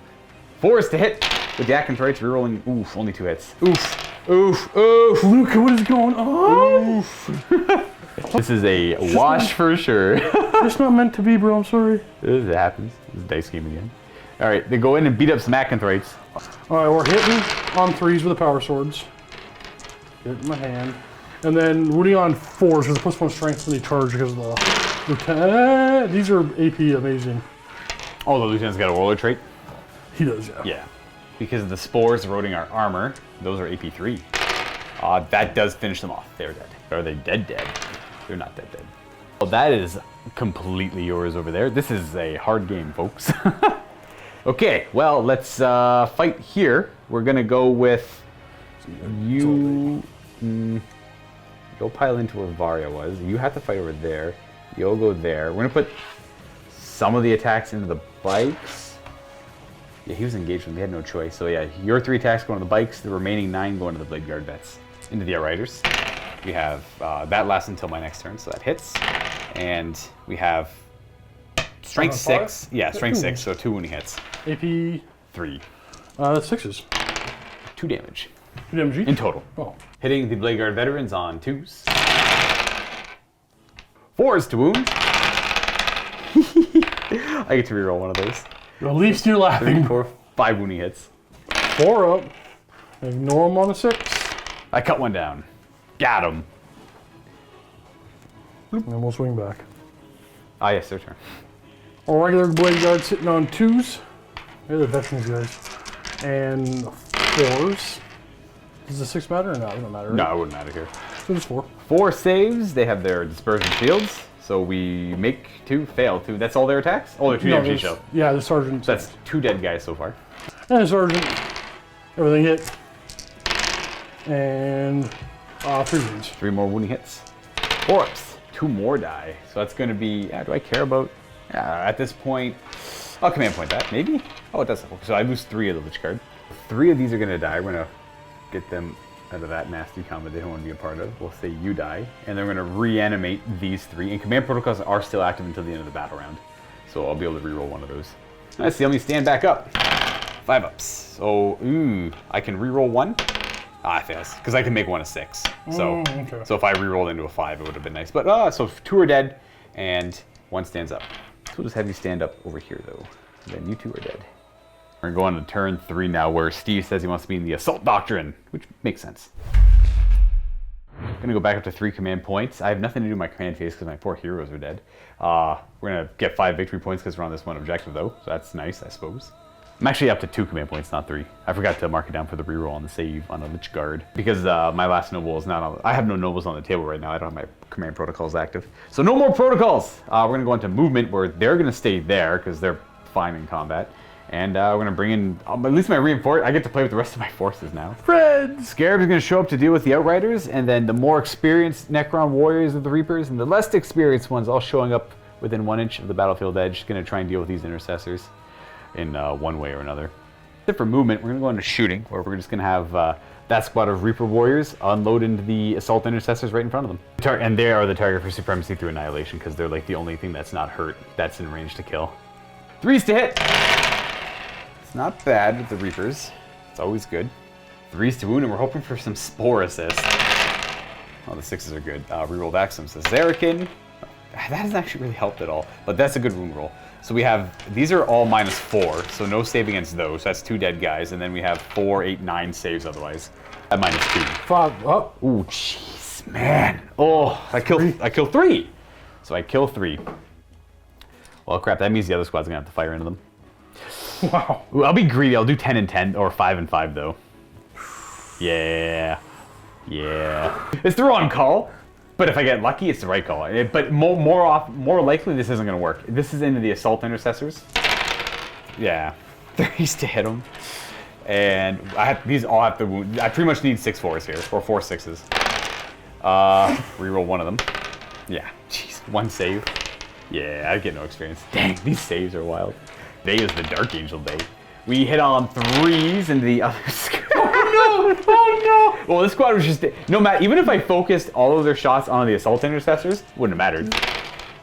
4 is to hit. With the Acanthrites, rerolling... Oof, only 2 hits. Oof. Oof. Oof. Luca, what is going on? Oof. This is a wash for sure. It's not meant to be, bro. I'm sorry. It happens. It's a dice game again. All right, they go in and beat up some Acanthrites. All right, we're hitting on 3s with the power swords. Get in my hand. And then wounding on 4s with the +1 strength when they charge because of the lieutenant. These are AP amazing. Oh, the lieutenant's got a warlord trait? He does, yeah. Yeah. Because of the spores eroding our armor, those are AP 3. That does finish them off. They're dead. Are they dead? They're not dead. Well, that is completely yours over there. This is a hard game, folks. Okay, well, let's fight here. We're going to go with you. You'll pile into where Varya was. You have to fight over there. You'll go there. We're going to put some of the attacks into the bikes. Yeah, he was engaged when they had no choice. So yeah, your 3 attacks go into the bikes. The remaining 9 go into the Blade Guard vets. Into the Outriders. We have that lasts until my next turn, so that hits. And we have strength 6. Yeah, strength 6, so 2 wounding hits. AP? 3. That's 6s. 2 damage. 2 damage each? In total. Oh. Hitting the Blade Guard veterans on 2s. 4s to wound. I get to reroll one of those. At least you're laughing. 3, 4, 5 wounding hits. 4 up. Ignore him on the 6. I cut one down. Got him. And then we'll swing back. Ah, yes, their turn. Our regular Blade Guard sitting on 2s. They're the veterans, guys. And 4s. Does the 6 matter or not? It doesn't matter, right? No, it wouldn't matter here. So just 4. 4 saves. They have their dispersion shields. So we make 2, fail 2. That's all their attacks? Oh, they're 2 damage each, though. Yeah, the sergeant. So that's 2 dead guys so far. And the sergeant. Everything hit. And 3 wounds. 3 more wounding hits. 4 ups. 2 more die. So that's going to be... do I care about... at this point... I'll command point that, maybe? Oh, it does. So I lose 3 of the Lich card. 3 of these are going to die. We're going to get them out of that nasty combat they don't want to be a part of. We'll say you die. And then we're going to reanimate these 3. And command protocols are still active until the end of the battle round. So I'll be able to reroll one of those. Let's see, let me stand back up. 5 ups. So, I can reroll 1. I guess, because I can make 1 a 6. So, okay. So if I rerolled into a 5, it would have been nice. But, so 2 are dead, and 1 stands up. So we'll just have you stand up over here, though. And then you 2 are dead. We're going to go on to turn 3 now, where Steve says he wants to be in the Assault Doctrine, which makes sense. I'm going to go back up to 3 command points. I have nothing to do with my command phase because my 4 heroes are dead. We're going to get 5 victory points because we're on this one objective, though. So that's nice, I suppose. I'm actually up to 2 command points, not 3. I forgot to mark it down for the reroll on the save on a Lich Guard. Because my last noble is not on... I have no nobles on the table right now. I don't have my command protocols active. So no more protocols! We're going to go into movement where they're going to stay there because they're fine in combat. And we're going to bring in... at least my reinforce... I get to play with the rest of my forces now. Fred! Scarab is going to show up to deal with the Outriders. And then the more experienced Necron warriors of the Reapers and the less experienced ones all showing up within 1 inch of the battlefield edge. Going to try and deal with these intercessors in one way or another. Except for movement, we're going to go into shooting, where we're just going to have that squad of Reaper warriors unload into the assault intercessors right in front of them. And they are the target for supremacy through annihilation, because they're like the only thing that's not hurt that's in range to kill. 3s to hit! It's not bad with the Reapers. It's always good. 3s to wound, and we're hoping for some Spore assist. Oh, the 6s are good. Reroll back some Zerakin. That hasn't actually really helped at all, but that's a good wound roll. So we have, these are all -4, so no save against those. That's 2 dead guys, and then we have 4, 8, 9 saves otherwise. At -2. 5 up. Ooh, jeez, man. Oh, I kill 3. So I kill 3. Well, crap, that means the other squad's gonna have to fire into them. Wow. Ooh, I'll be greedy. I'll do 10 and 10, or 5 and 5 though. Yeah. Yeah. It's the wrong call. But if I get lucky, it's the right call. But more likely, this isn't going to work. This is into the assault intercessors. Yeah, 3s to hit them, and these all have to wound. I pretty much need 6 4s here, or 4 6s. Reroll one of them. Yeah, jeez, 1 save. Yeah, I get no experience. Dang, these saves are wild. Day is the Dark Angel day. We hit on 3s into the other squad. Oh no! Oh no! Well, this squad was just no matter. Even if I focused all of their shots on the assault intercessors, wouldn't have mattered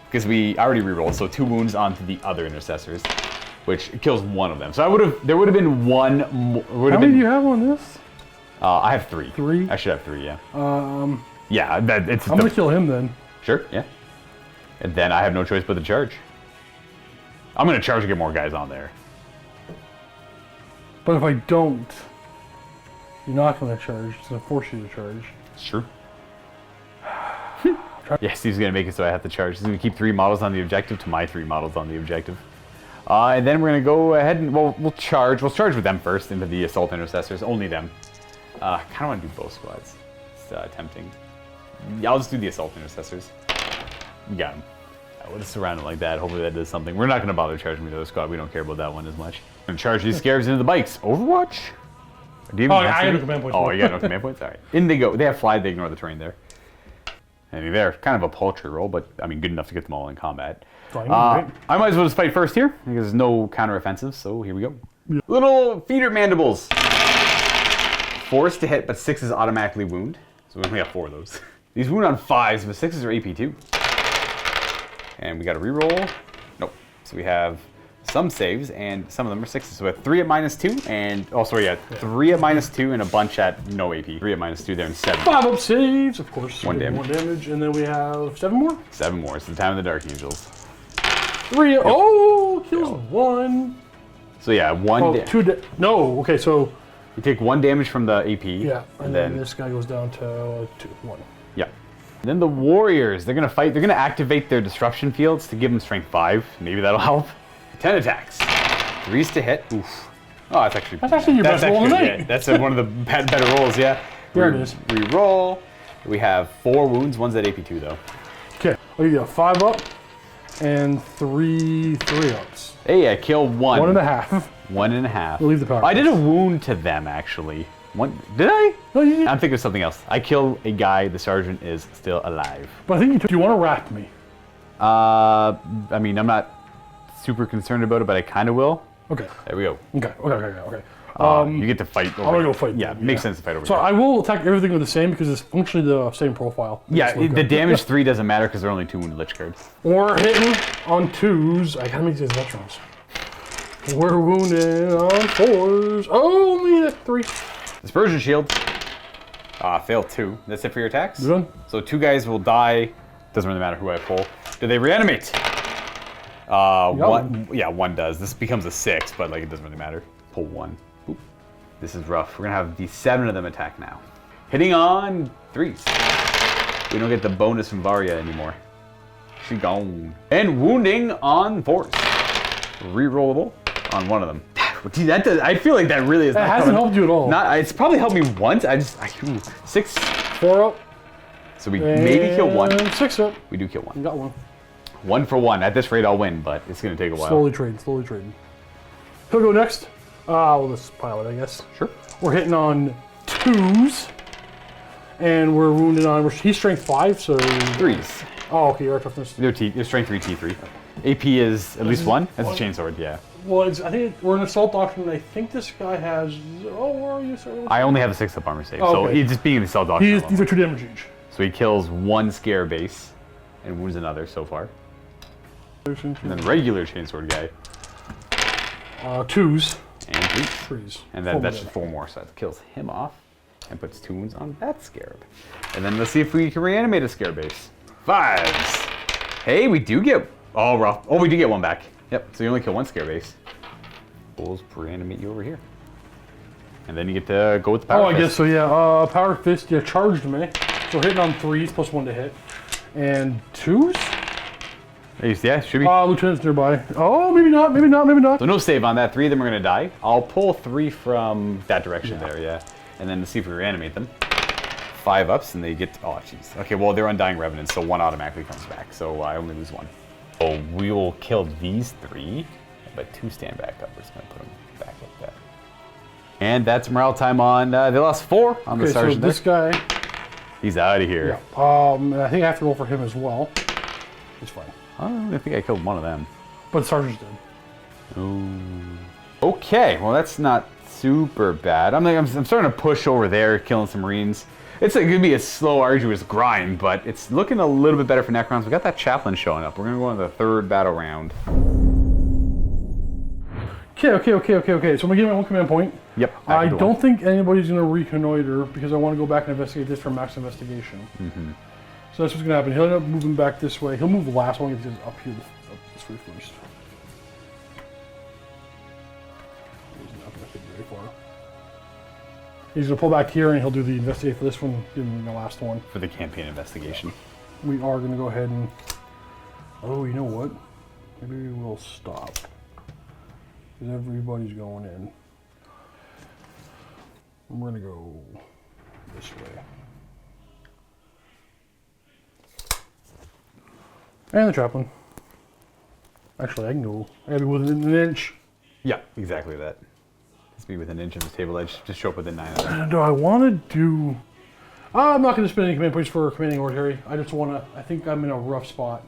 because we already rerolled. So 2 wounds onto the other intercessors, which kills 1 of them. So there would have been 1. How many do you have on this? I have 3. 3. I should have 3. Yeah. Yeah. It's. I'm gonna kill him then. Sure. Yeah. And then I have no choice but to charge. I'm gonna charge to get more guys on there. But if I don't, you're not going to charge. It's going to force you to charge. Sure. Yes, he's going to make it so I have to charge. He's going to keep 3 models on the objective to my 3 models on the objective. And then we're going to go ahead and, we'll charge. We'll charge with them first into the assault intercessors. Only them. Kind of want to do both squads. It's tempting. Yeah, I'll just do the assault intercessors. Got him. We'll just surround it like that. Hopefully that does something. We're not going to bother charging the other squad. We don't care about that one as much. I'm going to charge these scarabs into the bikes. Overwatch? Do you I got no command points. Oh, you got no command points? All right. In they go. They have fly. They ignore the terrain there. I mean, they're kind of a paltry roll, but I mean, good enough to get them all in combat. I might as well just fight first here because there's no counter-offensive, so here we go. Yeah. Little feeder mandibles. 4s to hit, but 6s automatically wound. So we only have 4 of those. These wound on 5s, but 6s are AP2. And we got a reroll. Nope. So we have some saves, and some of them are 6s. So we have 3 at -2, and oh, sorry, yeah, 3 at -2, and a bunch at no AP. 3 at -2 there, and 7. 5 up saves, of course. 1 damage. 1 damage, and then we have 7 more. 7 more. It's the time of the Dark Angels. 3. Yep. Oh, kills 1. So yeah, 1. Oh, 2. No. Okay, so you take 1 damage from the AP. Yeah, and then this guy goes down to 1. Yeah. And then the Warriors, they're gonna fight. They're gonna activate their disruption fields to give them strength 5. Maybe that'll help. 10 attacks. 3s to hit. Oof. Oh, that's actually your best roll of the night. That's one of the better rolls, yeah. There it is. Reroll. We have 4 wounds. One's at AP2 though. Okay, I'll give you a 5 up and 3 3-ups. Hey, I killed 1. 1.5. 1.5. We'll leave the power. I did a wound to them actually. Did I? No, you didn't. I'm thinking of something else. I killed a guy. The sergeant is still alive. But I think do you want to wrap me? I mean, I'm not super concerned about it, but I kind of will. Okay. There we go. Okay. You get to fight over. I'm gonna go fight. Yeah, makes sense to fight over. So I will attack everything with the same because it's functionally the same profile. Yeah, the damage 3 doesn't matter because they're only 2 wounded Lich cards. We're hitting on 2s. I gotta make these veterans. We're wounded on 4s. Oh, only at 3. Dispersion shield. Failed 2. That's it for your attacks? You done? So 2 guys will die. Doesn't really matter who I pull. Do they reanimate? One. Yeah, 1 does. This becomes a 6, but like it doesn't really matter. Pull 1. Oop. This is rough. We're gonna have the 7 of them attack now. Hitting on 3s. We don't get the bonus from Varya anymore. She gone. And wounding on 4s. Rerollable on 1 of them. Gee, that does, I feel like that really is. It hasn't helped you at all. It's probably helped me once. 6. 4 up. So we maybe kill 1. 6 up. We do kill 1. You got 1. 1 for 1. At this rate, I'll win, but it's going to take a while. Slowly trading. He'll go next. We'll just pile it, I guess. Sure. We're hitting on 2s. And we're wounded on, he's strength 5, so... 3s. Oh, okay, your toughness. They're strength 3, T3. AP is at least 1? That's a chainsword, yeah. Well, I think we're an assault doctrine, and I think this guy has... Oh, where are you, sir? I only have a 6-up armor save, Oh, so okay. he's just being an assault doctrine. These are 2 damage each. So he kills 1 scare base and wounds another so far. And then regular chainsword guy. 2s. And 3s. 3s. And then that's just 4 more, so that kills him off and puts 2 wounds on that scarab. And then let's see if we can reanimate a scare base. 5s. Hey, we do get... Oh, rough. Oh, we do get 1 back. Yep, so you only kill 1 scare base. We'll reanimate you over here. And then you get to go with the power fist. I guess so, yeah. Power fist, yeah, charged me. So hitting on 3s, plus 1 to hit. And 2s? Yeah, should be. Lieutenant's nearby. Oh, maybe not. So no save on that. 3 of them are going to die. I'll pull 3 from that direction there, yeah. And then to see if we reanimate them. 5 ups and they get... Oh, jeez. Okay, well, they're Undying Revenants, so 1 automatically comes back. So I only lose 1. So we will kill these 3, but 2 stand back up. We're just going to put them back like that. And that's morale time on... they lost 4 on the sergeant. So this guy... He's out of here. Yeah. I think I have to roll for him as well. It's fine. I think I killed 1 of them. But the sergeant's dead. Ooh. Okay, well that's not super bad. I'm starting to push over there, killing some Marines. It's going to be a slow, arduous grind, but it's looking a little bit better for Necrons. We got that chaplain showing up. We're going to go on the 3rd battle round. Okay. So I'm going to get my 1 command point. Yep. I don't think anybody's going to reconnoiter because I want to go back and investigate this for max investigation. So that's what's going to happen. He'll end up moving back this way. He'll move the last one if he's up here, up this way first. He's not going to take very far. He's going to pull back here and he'll do the investigate for this one, give him the last one. For the campaign investigation. We are going to go ahead and... Oh, you know what? Maybe we'll stop. Because everybody's going in. And we're going to go this way. And the chaplain. Actually, I can go. I gotta be within an inch. Yeah, exactly that. Just be within an inch of the table edge. Just show up within 9 of them. Do I want to do... I'm not going to spend any command points for commanding oratory. I just want to... I think I'm in a rough spot.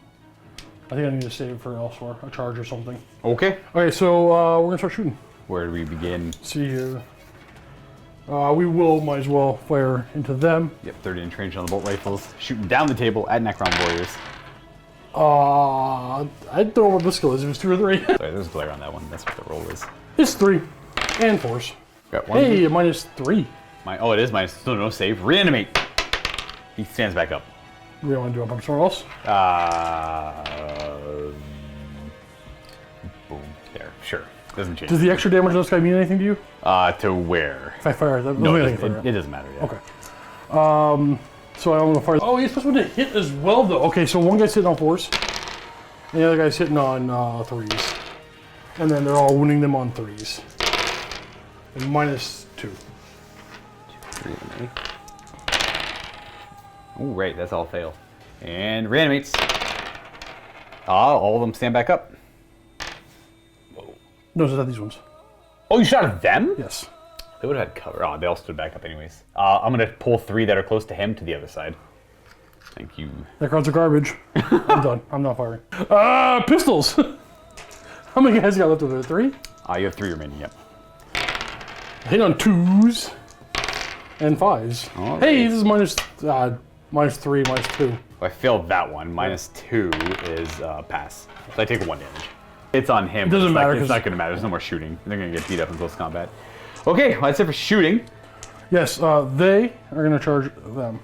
I think I need to save for elsewhere. A charge or something. Okay. Okay, so we're going to start shooting. Where do we begin? Let's see here. We might as well fire into them. Yep, 30-inch range on the bolt rifles. Shooting down the table at Necron warriors. I don't know what the skill is. If it's 2 or 3. Sorry, there's glare on that one. That's what the roll is. It's 3 and force. Got one. Hey, -3. Oh, it is minus. Still no save. Reanimate. He stands back up. We don't want to do it up somewhere else. Boom. There. Sure. Doesn't change. Does the extra damage on this guy mean anything to you? To where? If I fire, that No, doesn't it, mean anything. it doesn't matter. Yeah. Okay. So I don't know if fire. Oh, he's supposed to hit as well, though. Okay, so one guy's hitting on 4s, and the other guy's hitting on 3s, and then they're all winning them on 3s. And -2. 3 of me. Oh, right. That's all fail. And reanimates. All of them stand back up. No, it's not these ones. Oh, you shot at them? Yes. They would have had cover. Oh, they all stood back up anyways. I'm going to pull 3 that are close to him to the other side. Thank you. Necrons are garbage. I'm done. I'm not firing. Pistols! How many guys you got left over there? 3? You have 3 remaining, yep. Hit on 2s and 5s. All Hey, right. this is -3, -2. I failed that one. -2 is pass. So I take 1 damage. It's on him. It doesn't matter. It's not going to matter. There's no more shooting. They're going to get beat up in close combat. Okay, well, that's it for shooting. Yes, they are going to charge them.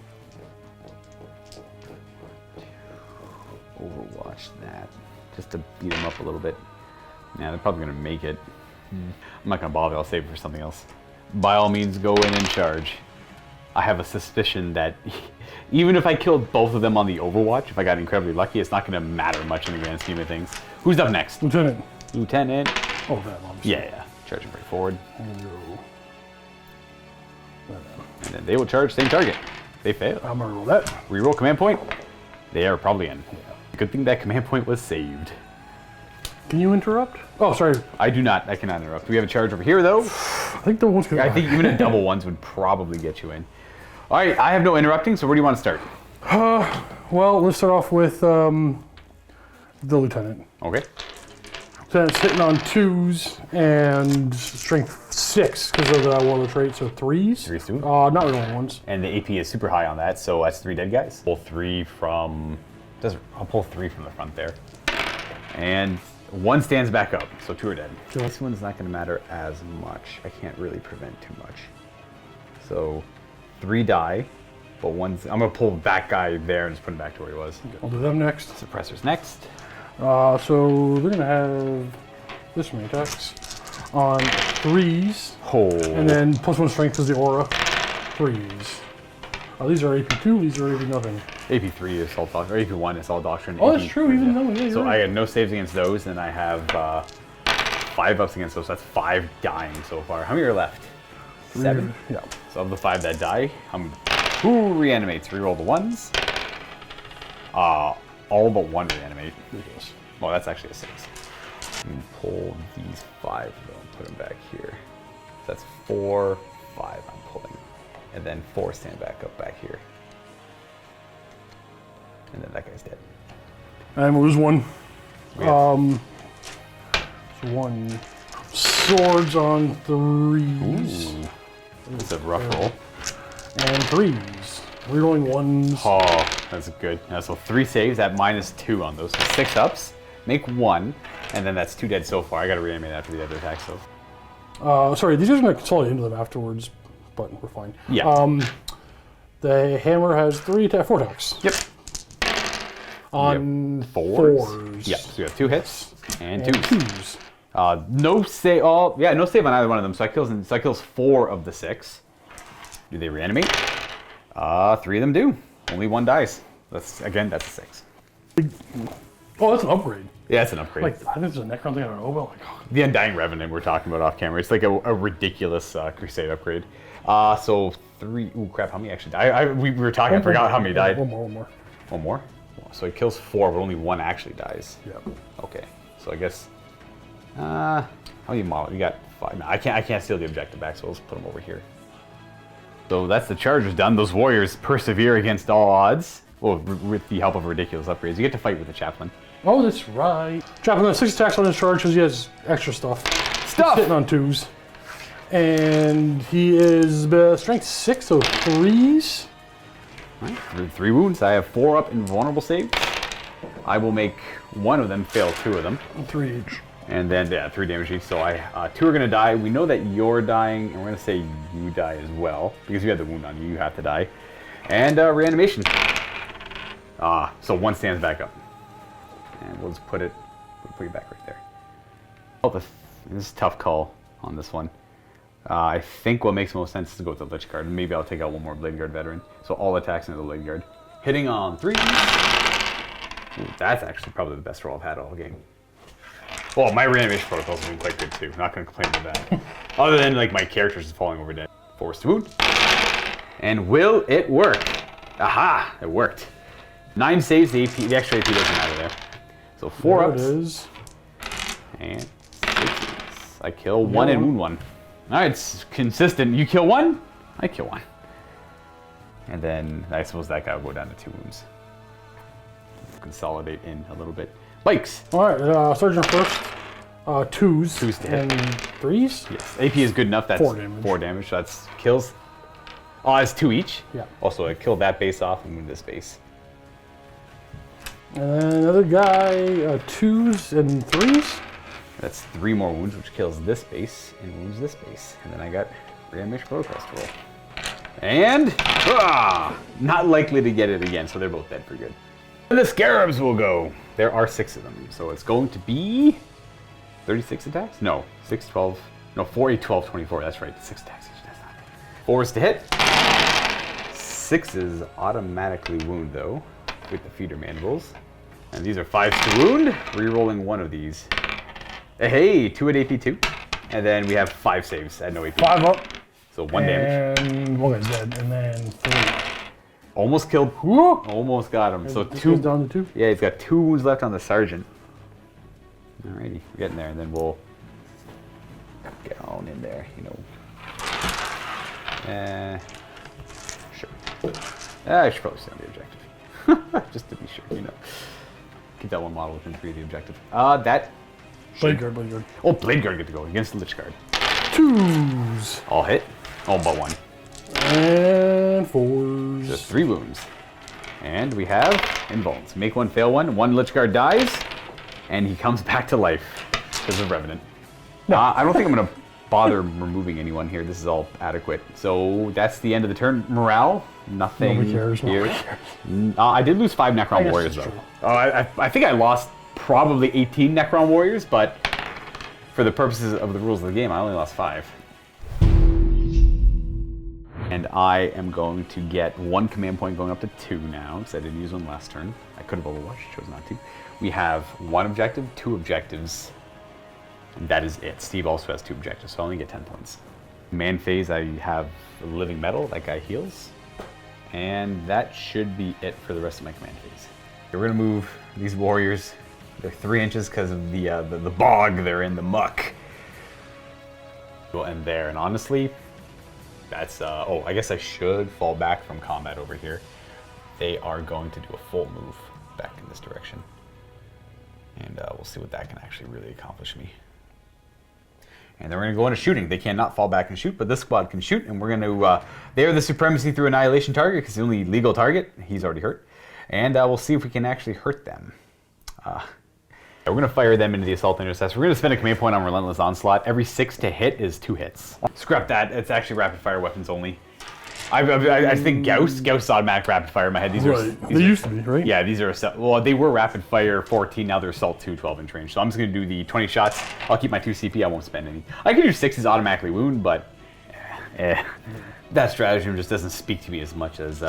Overwatch that. Just to beat them up a little bit. Yeah, they're probably going to make it. I'm not going to bother. I'll save it for something else. By all means, go in and charge. I have a suspicion that even if I killed both of them on the Overwatch, if I got incredibly lucky, it's not going to matter much in the grand scheme of things. Who's up next? Lieutenant. Lieutenant. Oh, that obviously. Yeah. Charging very forward. No. And then they will charge same target. They fail. I'm going to roll that. Reroll command point. They are probably in. Good thing that command point was saved. Can you interrupt? Oh, sorry. I do not. I cannot interrupt. We have a charge over here, though. I think the one's going to... I think even a double ones would probably get you in. All right, I have no interrupting, so where do you want to start? Well, let's start off with the lieutenant. Okay. Lieutenant's hitting on 2s and strength 6 because of the one of the traits, so 3s. 3s too? Not really 1s. And the AP is super high on that, so that's 3 dead guys. Pull 3 from... I'll pull 3 from the front there. And 1 stands back up, so 2 are dead. This one's not going to matter as much. I can't really prevent too much. So 3 die, but 1's... I'm going to pull that guy there and just put him back to where he was. I'll do them next. Suppressor's next. So they're going to have this many attacks on 3s. Oh. And then +1 strength is the aura. 3s. These are AP2, these are AP nothing. AP3 is Assault Doctrine, or AP1 is Assault Doctrine. Oh, that's true, even though, yeah, So right. I had no saves against those, and I have 5 ups against those, so that's 5 dying so far. How many are left? 7? Yeah. So of the 5 that die, who reanimates? Reroll the 1s. All but 1 reanimate. Ridiculous. Well, that's actually a 6. You can pull these 5 though, and put them back here. So that's 4, 5 I'm pulling. And then 4 stand back up back here. And then that guy's dead. And we'll lose 1. Yeah. So 1 swords on 3s. Ooh. That's a rough roll. And 3s. Rerolling 1s. Oh, that's good. So 3 saves at -2 on those. So 6 ups, make 1, and then that's 2 dead so far. I gotta reanimate after the other attack, so. Sorry, these guys are going to consolidate into them afterwards, but we're fine. Yeah. The hammer has 4 attacks. Yep. On 4s. Yep, so we have 2 hits and 2s. 2s. No save. Oh, yeah, no save on either one of them. So I kills 4 of the 6. Do they reanimate? 3 of them do. Only 1 dies. That's a 6. Oh, that's an upgrade. Yeah, it's an upgrade. Like, I think there's a Necron thing I don't know about. Like, oh. The Undying Revenant we're talking about off camera. It's like a ridiculous Crusade upgrade. So 3. Ooh, crap! How many actually died? We were talking. I forgot how many died. One more. One more. So he kills 4, but only 1 actually dies. Yeah. Okay. So I guess. How many model? You got 5. No, I can't steal the objective back. So let's put them over here. So that's the Chargers done. Those Warriors persevere against all odds. Well, with the help of ridiculous upgrades, you get to fight with the Chaplain. Oh, that's right. Chaplain has 6 attacks on his charge because he has extra stuff. He's hitting on 2s. And he is strength 6, so 3s. All right, 3 wounds. I have 4 up in vulnerable saves. I will make one of them fail 2 of them. 3 each. And then, yeah, 3 damage each. So 2 are going to die. We know that you're dying, and we're going to say you die as well. Because you had the wound on you, you have to die. And reanimation. So 1 stands back up. And we'll just put you back right there. Oh, this is a tough call on this one. I think what makes most sense is to go with the Lich Guard. Maybe I'll take out 1 more Blade Guard veteran. So all attacks into the Blade Guard. Hitting on 3. Ooh, that's actually probably the best roll I've had all game. Well, my reanimation protocols have been quite good too. Not going to complain about that. Other than like my characters just falling over dead. Forced wound. And will it work? Aha! It worked. 9 saves. The extra AP doesn't matter there. So 4 ups. There it is. And 6. I kill 1 and wound 1. Alright, it's consistent. You kill 1, I kill 1. And then I suppose that guy will go down to 2 wounds. Consolidate in a little bit. Bikes! Alright, Sergeant first. 2s. 2s to hit. And 3s? Yes. AP is good enough. That's 4 damage. 4 damage. So that's kills. Oh, it's 2 each? Yeah. Also, I killed that base off and moved this base. And then another guy, 2s and 3s. That's 3 more wounds, which kills this base and wounds this base. And then I got reanimation protocols to roll. And not likely to get it again, so they're both dead for good. And the Scarabs will go. There are 6 of them, so it's going to be 36 attacks? No, 6, 12, no, 4, 8, 12, 24. That's right, 6 attacks each. That's not it. 4s to hit. 6s automatically wound though, with the feeder mandibles. And these are 5s to wound. Rerolling 1 of these. Hey, 2 at AP 2. And then we have 5 saves at no AP. 5 up. So 1 damage. And 1 guy's dead. And then 3. Almost killed. Whoa. Almost got him. So this 2. goes down to 2. Yeah, he's got 2 wounds left on the sergeant. Alrighty, we're getting there, and then we'll get on in there, you know. Sure. I should probably stay on the objective. Just to be sure, you know. Keep that 1 model within 3 of the objective. That. Blade Guard, Blade Guard. Oh, Blade Guard get to go against the Lich Guard. 2s. All hit. Oh, but 1. And 4s. Just 3 wounds. And we have invulns. Make 1, fail 1. 1 Lich Guard dies, and he comes back to life because of Revenant. No. I don't think I'm going to bother removing anyone here. This is all adequate. So that's the end of the turn. Morale, nothing Nobody cares. here. Nobody cares. I did lose 5 Necron Warriors, though. I think I lost probably 18 Necron Warriors, but for the purposes of the rules of the game, I only lost 5. And I am going to get 1 command point going up to 2 now, because I didn't use 1 last turn. I could have overwatched, chose not to. We have 1 objective, 2 objectives, and that is it. Steve also has 2 objectives, so I only get 10 points. Man phase, I have living metal, that guy heals. And that should be it for the rest of my command phase. We're gonna move these warriors. They're 3 inches because of the bog they're in, the muck. We'll end there, and honestly, that's, oh, I guess I should fall back from combat over here. They are going to do a full move back in this direction. And we'll see what that can actually really accomplish me. And then we're going to go into shooting. They cannot fall back and shoot, but this squad can shoot. And we're going to, they are the supremacy through annihilation target, because the only legal target. He's already hurt. And we'll see if we can actually hurt them. We're going to fire them into the assault intercessor. We're going to spend a command point on relentless onslaught. Every 6 to hit is 2 hits. Scrap that. It's actually rapid fire weapons only. I think Gauss is automatic rapid fire in my head. These they used to be, right? Yeah, these are, well, they were rapid fire 14, now they're assault 2, 12-inch range. So I'm just going to do the 20 shots. I'll keep my 2 CP, I won't spend any. I can do 6s automatically wound, but that stratagem just doesn't speak to me as much as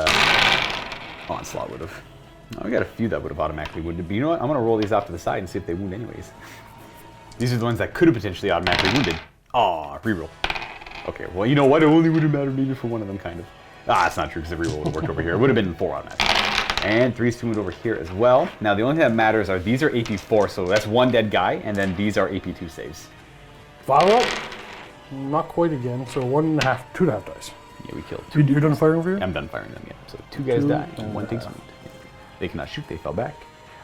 Onslaught would have. We got a few that would have automatically wounded, but you know what? I'm going to roll these off to the side and see if they wound anyways. These are the ones that could have potentially automatically wounded. Aw, reroll. Okay, well, you know what? It only would have mattered maybe for one of them, kind of. That's not true, because the reroll would have worked over here. It would have been 4 automatic. And 3's to wound over here as well. Now, the only thing that matters are these are AP 4, so that's 1 dead guy, and then these are AP 2 saves. Follow up? Not quite again, so 1.5, 2.5 dice. Yeah, we killed 2. You're done firing over here? I'm done firing them, yeah. So 2 guys die, and 1 takes wound. They cannot shoot, they fell back.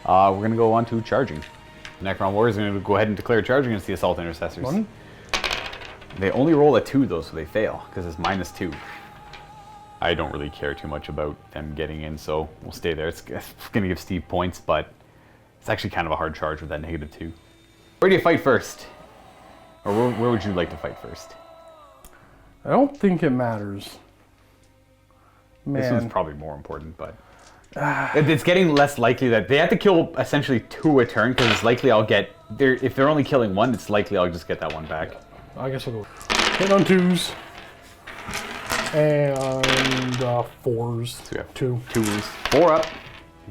We're going to go on to charging. The Necron Warriors are going to go ahead and declare charging against the Assault Intercessors. 1. They only roll a 2 though, so they fail, because it's -2. I don't really care too much about them getting in, so we'll stay there. It's going to give Steve points, but It's actually kind of a hard charge with that -2. Where do you fight first? Or where would you like to fight first? I don't think it matters. Man. This one's probably more important, but it's getting less likely that they have to kill essentially 2 a turn, because it's likely I'll get if they're only killing 1, it's likely I'll just get that 1 back. I guess we'll go hit on 2s and 4s. So we have 2 wounds, 4 up,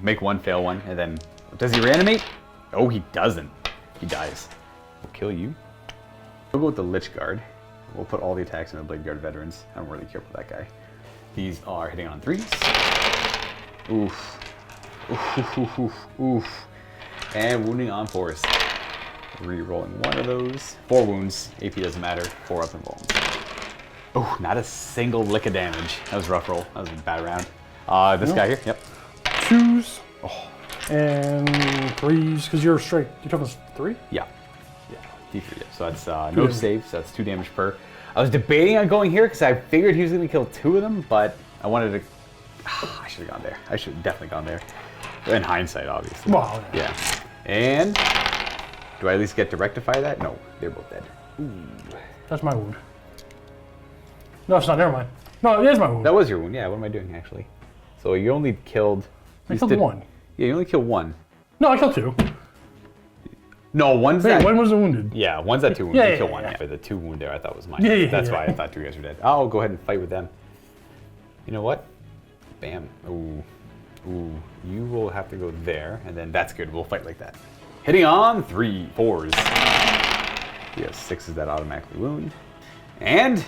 make 1, fail 1, and then does he reanimate? Oh, he doesn't. He dies. We'll kill you. We'll go with the Lich Guard. We'll put all the attacks in the Blade Guard veterans. I don't really care about that guy. These are hitting on 3s. Oof. Oof, oof, oof, oof, oof. And wounding on 4s. Re-rolling 1 of those. 4 wounds. AP doesn't matter. 4 up and bones. Oh, not a single lick of damage. That was a rough roll. That was a bad round. This guy here. Yep. 2s. Oh. And 3s, because you're straight. Your toughness 3? Yeah. D3, yeah. So that's no save, so that's 2 damage per. I was debating on going here because I figured he was going to kill 2 of them, but I wanted to. I should have gone there. I should have definitely gone there. In hindsight, obviously. Wow. Yeah. And do I at least get to rectify that? No, they're both dead. Ooh. That's my wound. No, it's not. Never mind. No, it is my wound. That was your wound. Yeah. What am I doing actually? So you only killed. I killed 1. Yeah, you only killed 1. No, I killed 2. No, one's Wait, that. 1 was wounded. Yeah, one's that 2 wounds. Yeah, You yeah, kill 1. yeah. Yeah. The 2 wound there I thought was mine. Yeah, That's yeah. why I thought 2 guys were dead. I'll go ahead and fight with them. You know what? Bam. Ooh. Ooh. You will have to go there, and then that's good. We'll fight like that. Hitting on 3, 4s. We have 6s that automatically wound. And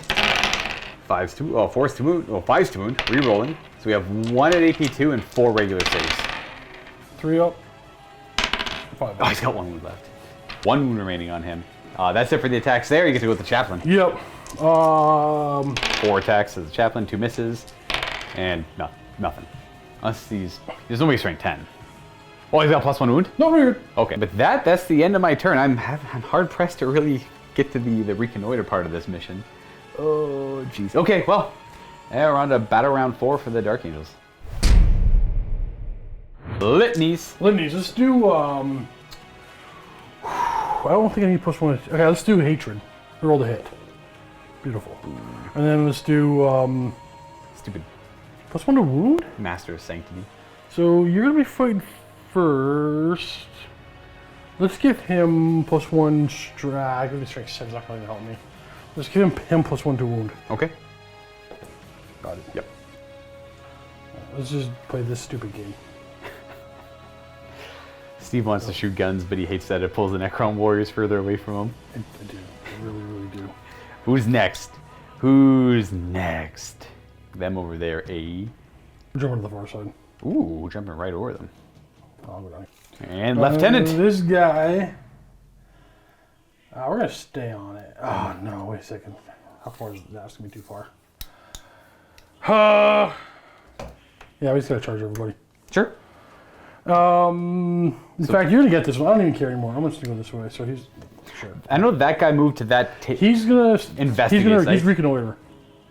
5s to, 4s to wound. Well, 5s to wound. Re-rolling. So we have 1 at AP2 and 4 regular saves. 3 up. 5 Oh, up. he's got 1 wound left. 1 wound remaining on him. That's it for the attacks there. You get to go with the Chaplain. Yep. 4 attacks as the Chaplain, 2 misses, and nothing. Unless there's nobody strength 10. Oh, he's got +1 wound? No, weird. Okay, but that's the end of my turn. I'm hard pressed to really get to the reconnoiter part of this mission. Oh, jeez. Okay, well, we're on to battle round 4 for the Dark Angels. Litanies. Let's do, I don't think I need +1. Okay, let's do hatred. Roll the hit. Beautiful. And then let's do, Stupid +1 to wound? Master of Sanctity. So you're gonna be fighting first. Let's give him +1 strike. Maybe strike 7's not going to help me. Let's give him +1 to wound. Okay. Got it. Yep. Let's just play this stupid game. Steve wants to shoot guns, but he hates that it pulls the Necron warriors further away from him. I do. I really, really do. Who's next? Who's next? Them over there, eh? We're jumping to the far side. Ooh, jumping right over them. Oh, I'm going. And Lieutenant. This guy. We're gonna stay on it. Oh no! Wait a second. How far is that? That's gonna be too far. Yeah, we just gotta charge everybody. Sure. In fact, you're gonna get this one. I don't even care anymore. I'm just gonna go this way. So he's sure. I know that guy moved to that. He's gonna Investigate site. He's reconnoiter.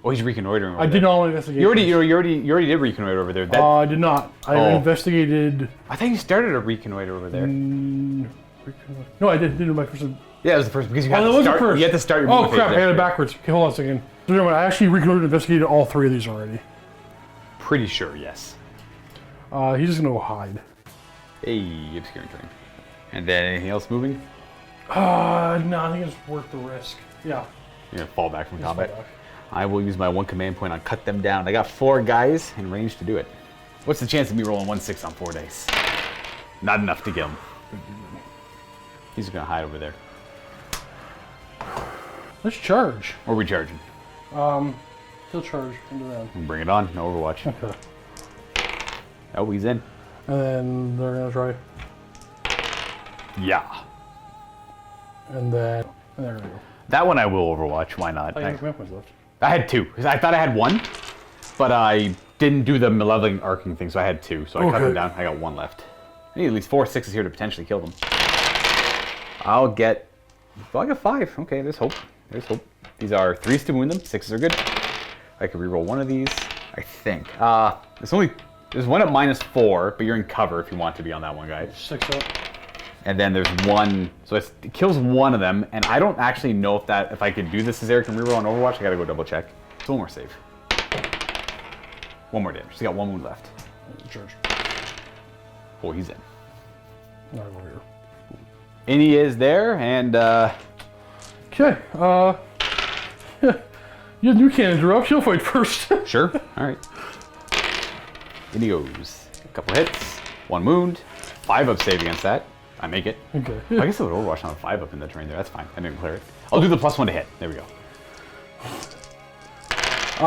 Oh, he's reconnoitering. Over I there. did not want to investigate. You already did reconnoiter over there. That, I did not. I investigated. I thought you started a reconnoiter over there. No, I did. Did my first. Yeah, it was the first because you had that to was the start. first. You had to start your Oh movement crap! I phase had it there. backwards. Okay, hold on a second. So never mind. I actually reconnoitered and investigated all 3 of these already. Pretty sure, yes. He's just gonna go hide. Hey, obscuring terrain. And then anything else moving? No, I think it's worth the risk. Yeah. You're gonna fall back from Just combat. fall back. I will use my 1 command point on cut them down. I got 4 guys in range to do it. What's the chance of me rolling 1/6 on 4 dice? Not enough to kill him. He's gonna hide over there. Let's charge. Or we charging? He'll charge into them. Bring it on. No Overwatch. Okay. Oh, he's in. And then they're gonna try. Yeah. And then they're gonna go. That one I will Overwatch. Why not? I have command points left. I had 2. Because I thought I had 1, but I didn't do the malevolent arcing thing, so I had 2. So I cut them down. I got 1 left. I need at least 4 6s here to potentially kill them. I'll get 5. Okay, there's hope. There's hope. These are 3s to wound them. 6s are good. I could reroll 1 of these, I think. There's 1 at -4, but you're in cover if you want to be on that one, guy. 6 up. And then there's one, so it kills one of them, and I don't actually know if I can do this as Eric can reroll on Overwatch. I gotta go double check. It's one more save. One more damage. He's got one wound left. Charge. Oh, he's in. All right, over here. And he is there, and Okay. Yeah, you can't interrupt. He'll fight first. sure. All right. In he goes. A couple hits, one wound, 5-up save against that. I make it. Okay. I guess I would Overwatch on a 5-up in the terrain there. That's fine. I didn't clear it. I'll do the +1 to hit. There we go.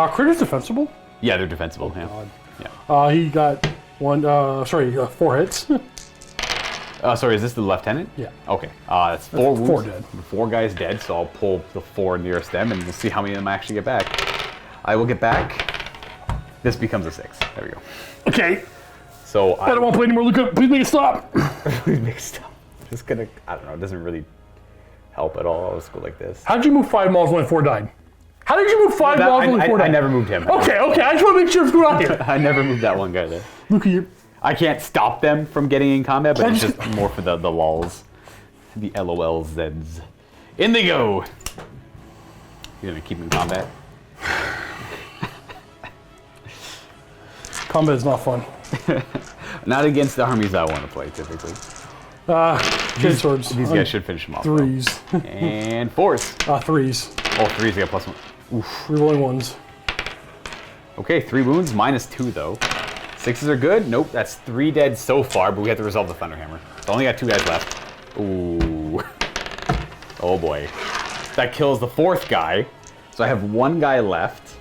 Critter's defensible. Yeah, they're defensible. Yeah. God. Yeah. He got 4 hits. Sorry, is this the lieutenant? Yeah. Okay. That's 4 wounds. 4 dead. 4 guys dead, so I'll pull the 4 nearest them, and we'll see how many of them I actually get back. I will get back. This becomes a 6. There we go. Okay. So I don't want to play anymore, Luca. Please make it stop. Please make it stop. Just gonna, I don't know, it doesn't really help at all. I'll just go like this. How did you move 5 miles when 4 died? How did you move 5 miles when 4 died? I never moved him. Okay, I just want to make sure what's going on here. I never moved that one guy there. Luca, you. I can't stop them from getting in combat, but it's just more for the lols. The LOLZs. In they go! You're gonna keep in combat? Combat is not fun. Not against the armies I want to play, typically. Good swords. These guys should finish them off. 3s. And 4s. 3s. Oh, 3s, they got +1. Oof. Rerolling 1s. Okay, 3 wounds, -2 though. 6s are good. Nope, that's 3 dead so far, but we have to resolve the Thunderhammer. So I only got 2 guys left. Ooh. Oh boy. That kills the 4th guy. So I have 1 guy left.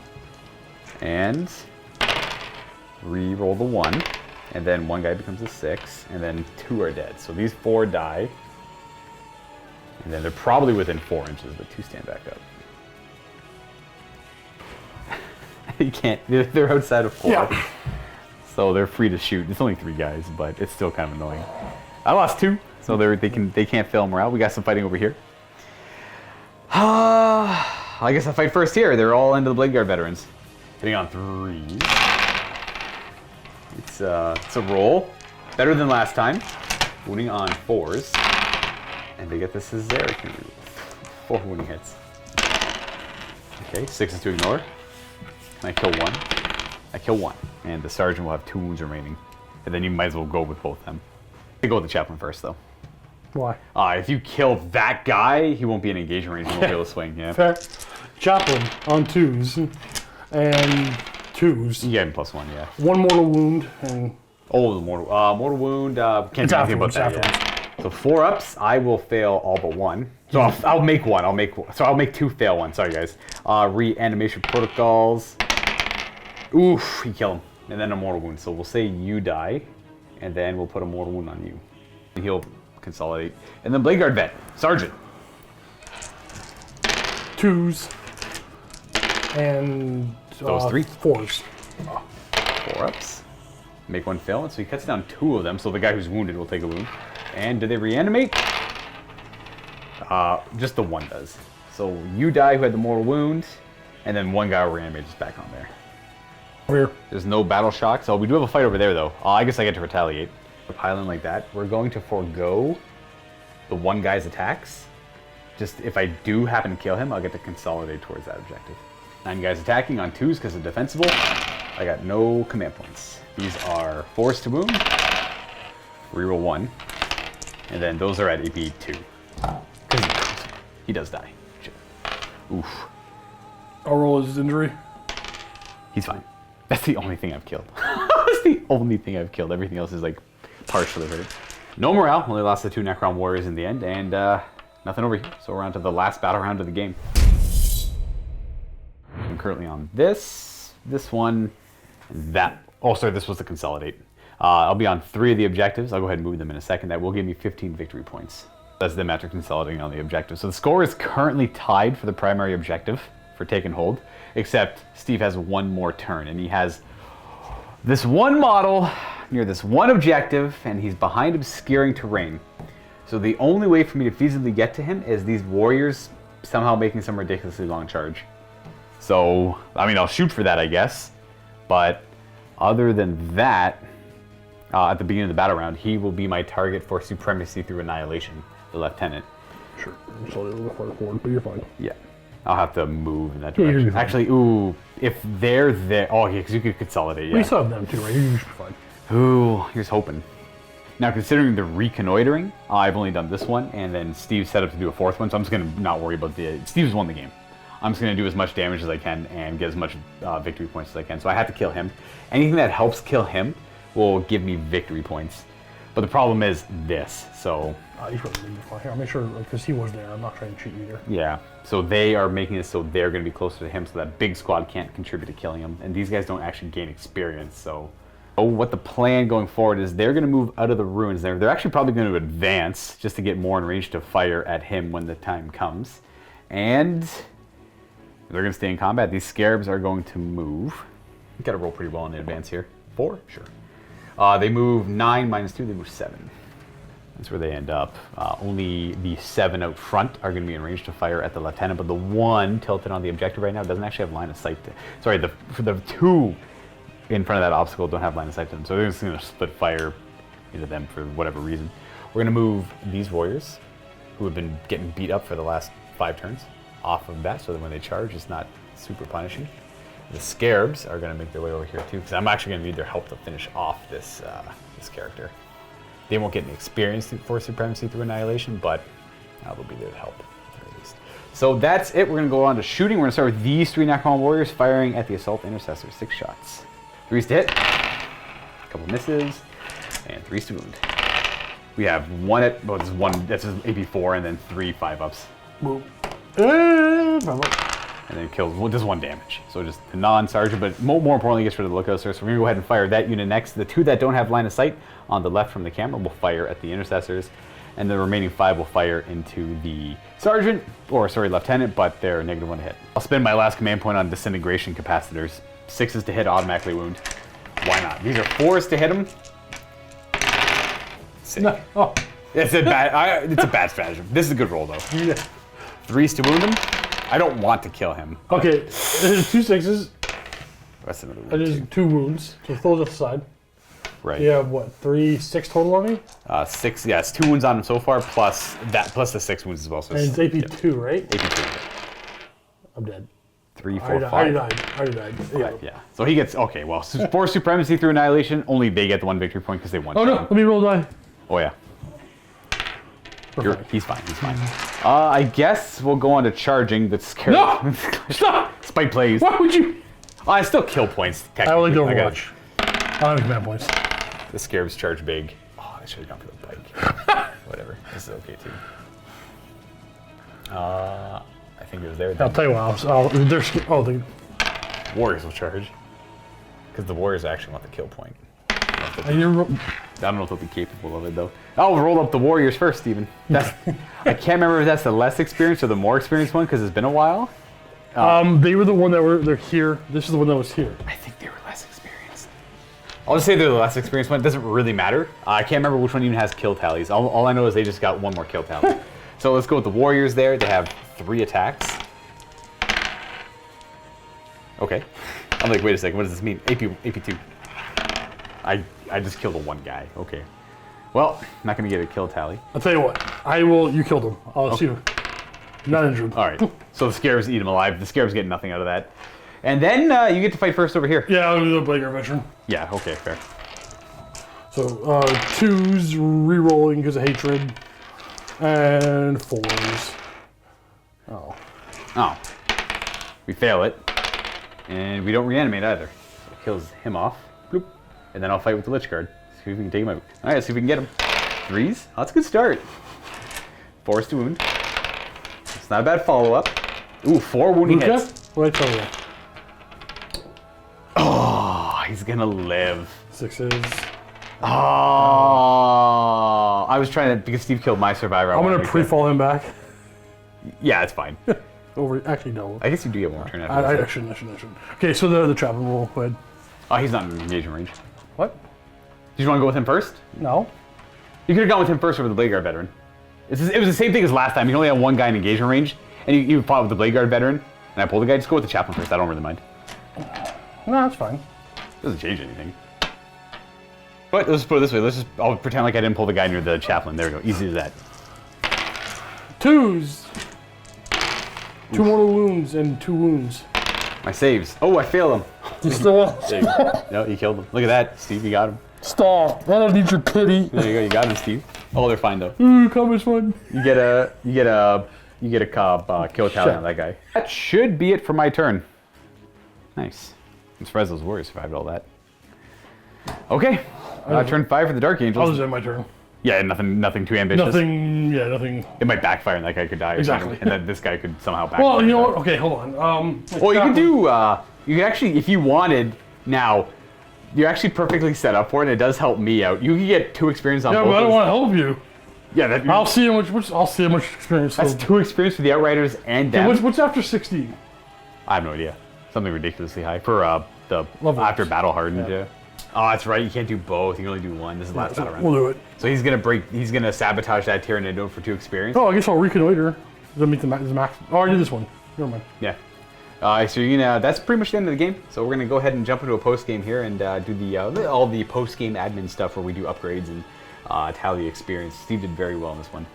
And re-roll the 1. And then 1 guy becomes a 6. And then 2 are dead. So these 4 die. And then they're probably within 4 inches, but 2 stand back up. You can't, they're outside of 4. Yeah. So they're free to shoot. It's only 3 guys, but it's still kind of annoying. I lost 2, so they can't fail morale. We got some fighting over here. I guess I'll fight first here. They're all into the Blade Guard veterans. Hitting on 3. It's a roll. Better than last time. Wounding on 4s. And they get this as their 4 wounding hits. Okay, 6 is to ignore. And I kill 1. I kill 1. And the sergeant will have 2 wounds remaining. And then you might as well go with both of them. I go with the chaplain first, though. Why? If you kill that guy, he won't be in engagement range. He won't be able to swing. Yeah. Fair. Chaplain on 2s. And 2s. You get him +1, yeah. 1 mortal wound and... Oh, the mortal wound. Can't do anything about that yet. So 4-ups, I will fail all but 1. So I'll make 1. I'll make 2 fail 1. Sorry, guys. Reanimation protocols. Oof, you kill him. And then a mortal wound. So we'll say you die, and then we'll put a mortal wound on you. And he'll consolidate. And then Blade Guard vet, Sergeant. 2s. And... Those 3? 4s. 4-ups. Make 1 fail, and so he cuts down 2 of them, so the guy who's wounded will take a wound. And do they reanimate? Just the 1 does. So you die who had the mortal wound, and then 1 guy will reanimate just back on there. Over here. There's no battle shock, so we do have a fight over there though. I guess I get to retaliate. A pylon like that, we're going to forego the 1 guy's attacks. Just if I do happen to kill him, I'll get to consolidate towards that objective. 9 guys attacking on 2s because they're defensible. I got no command points. These are 4s to wound. Reroll 1. And then those are at AP 2. He does die. Shit. Oof. I'll roll his injury. He's fine. That's the only thing I've killed. That's the only thing I've killed. Everything else is like partially hurt. No morale. Only lost the 2 Necron warriors in the end, and nothing over here. So we're on to the last battle round of the game. I'm currently on this one, and that. Oh, sorry, this was the consolidate. I'll be on 3 of the objectives. I'll go ahead and move them in a second. That will give me 15 victory points. That's them after consolidating on the objective. So the score is currently tied for the primary objective for take and hold, except Steve has 1 more turn, and he has this 1 model near this 1 objective, and he's behind obscuring terrain. So the only way for me to feasibly get to him is these warriors somehow making some ridiculously long charge. So, I mean, I'll shoot for that, I guess, but other than that, at the beginning of the battle round, he will be my target for supremacy through annihilation, the lieutenant. Sure. I'm sorry, a little farther forward, but you're fine. Yeah. I'll have to move in that Yeah, direction. you're fine. Actually, ooh, if they're there... Oh, yeah, because you could consolidate, yeah. We still have them too, right? You should be fine. Ooh, here's hoping. Now, considering the reconnoitering, I've only done this one, and then Steve's set up to do a fourth one, so I'm just going to not worry about the... Steve's won the game. I'm just going to do as much damage as I can and get as much victory points as I can, so I have to kill him. Anything that helps kill him will give me victory points. But the problem is this, so... You should leave it fine. Here, I'll make sure, because he was there. I'm not trying to cheat either. Yeah, so they are making it so they're going to be closer to him, so that big squad can't contribute to killing him. And these guys don't actually gain experience, so... Oh, what the plan going forward is they're going to move out of the ruins there. They're actually probably going to advance just to get more in range to fire at him when the time comes. And they're going to stay in combat. These scarabs are going to move. You got to roll pretty well in advance here. 4? Sure. They move 9 minus 2, they move 7. That's where they end up. Only the 7 out front are going to be in range to fire at the lieutenant, but the 1 tilted on the objective right now doesn't actually have line of sight to... Sorry, for the 2 in front of that obstacle don't have line of sight to them, so they're just going to split fire into them for whatever reason. We're going to move these warriors, who have been getting beat up for the last 5 turns, off of that, so that when they charge, it's not super punishing. The scarabs are going to make their way over here too, because I'm actually going to need their help to finish off this character. They won't get any experience for supremacy through annihilation, but they'll be there to help, at the very least. So that's it. We're going to go on to shooting. We're going to start with these 3 Necron warriors firing at the assault intercessors. 6 shots. 3's to hit, a couple misses, and 3's to wound. We have 1 at, well, this is 1, that's AP4, and then 3 5-ups. And then kills just 1 damage. So just the non-sergeant, but more importantly, gets rid of the lookout, sir. So we're going to go ahead and fire that unit next. The 2 that don't have line of sight on the left from the camera will fire at the intercessors, and the remaining 5 will fire into the sergeant, or sorry, lieutenant, but they're -1 to hit. I'll spend my last command point on disintegration capacitors. 6s to hit, automatically wound. Why not? These are 4s to hit him. Sick. No. Oh. It's a bad strategy. This is a good roll though. Yeah. 3s to wound him. I don't want to kill him. Okay, there's 2 6s. That's another And wound. there's 2 wounds. So throw those aside. Right. You have what, 3, 6 total on me? 6, yeah, it's 2 wounds on him so far, plus the 6 wounds as well. So And it's AP2, right? AP2. I'm dead. 3, I 4, already 5. died. Yeah. Yeah. So he gets, okay, well, for supremacy through annihilation, only they get the 1 victory point because they won. Oh no, let me roll die. Oh yeah. Perfect. He's fine, he's fine. I guess we'll go on to charging the scare. No! Stop! Spike plays. Why would you? I still kill points, I technically. only do got Overwatch. I don't have command points. The scarabs charge big. Oh, I should have gone for the bike. Whatever. This is okay too. I think it was there. I'll tell you what, the Warriors will charge. Because the warriors actually want the kill point. and you're, I don't know if they'll be capable of it though. I'll roll up the warriors first, Steven. That's, I can't remember if that's the less experienced or the more experienced one because it's been a while. they were the one that they're here. This is the one that was here. I think they were less experienced. I'll just say they're the less experienced one. It doesn't really matter. I can't remember which one even has kill tallies. All I know is they just got 1 more kill tally. So let's go with the warriors there. They have 3 attacks. Okay. I'm like, wait a second, what does this mean? AP2. I just killed the 1 guy. Okay. Well, I'm not gonna get a kill tally. I'll tell you what, you killed him. I'll see you. Not injured. All right. So the scarabs eat him alive. The scarabs get nothing out of that. And then you get to fight first over here. Yeah, I'll do the Blade Guard veteran. Yeah, okay, fair. So 2s re-rolling because of hatred. And 4s. Oh. Oh. We fail it. And we don't reanimate either. So it kills him off. Bloop. And then I'll fight with the Lich Guard. See if we can take him out. Alright, let's see if we can get him. 3s? Oh, that's a good start. 4s to wound. It's not a bad follow-up. Ooh, 4 wounding hits. What did I tell you? Oh, he's gonna live. 6s. Oh, I was trying to, because Steve killed my survivor. I'm gonna pre-fall him back. Yeah, it's fine. Actually, no. I guess you do get 1 turn after I this. shouldn't. Okay, so the trap and roll. Go ahead. Oh, he's not in engagement range. What? Did you want to go with him first? No. You could have gone with him first over the Blade Guard veteran. It was the same thing as last time. You only had 1 guy in engagement range, and you fought with the Blade Guard veteran, and I pulled the guy. Just go with the chaplain first. I don't really mind. No, that's fine. Doesn't change anything. But let's put it this way. I'll pretend like I didn't pull the guy near the chaplain. There we go. Easy as that. 2s. 2 mortal wounds and 2 wounds. My saves. Oh, I failed him. You still No, you killed him. Look at that, Steve. You got him. Stop. I don't need your pity. There you go. You got him, Steve. Oh, they're fine though. Commerce one. You get a kill tally on that guy. That should be it for my turn. Nice. I'm surprised those warriors survived all that. Okay. Turn 5 for the Dark Angels. I'll just end my turn. Yeah, nothing too ambitious. Nothing. It might backfire and that guy could die. Exactly. And then this guy could somehow backfire. Well, you know what? Okay, hold on. Well, you could do, you could actually, if you wanted, now, you're actually perfectly set up for it, and it does help me out. You can get 2 experience on both. Yeah, but I don't want to help you. Yeah, I'll see how much experience. That's 2 experience for the Outriders and damage. What's after 16? I have no idea. Something ridiculously high for the Level after battle hardened. Yeah. Oh, that's right. You can't do both. You can only do one. This is the last battle round. We'll do it. So he's gonna sabotage that Tyranid node for 2 experience. Oh, I guess I'll reconnoiter. Doesn't meet the max. Oh, I did this one. Never mind. Yeah. So that's pretty much the end of the game. So we're gonna go ahead and jump into a post game here and do all the post game admin stuff where we do upgrades and tally experience. Steve did very well in this one.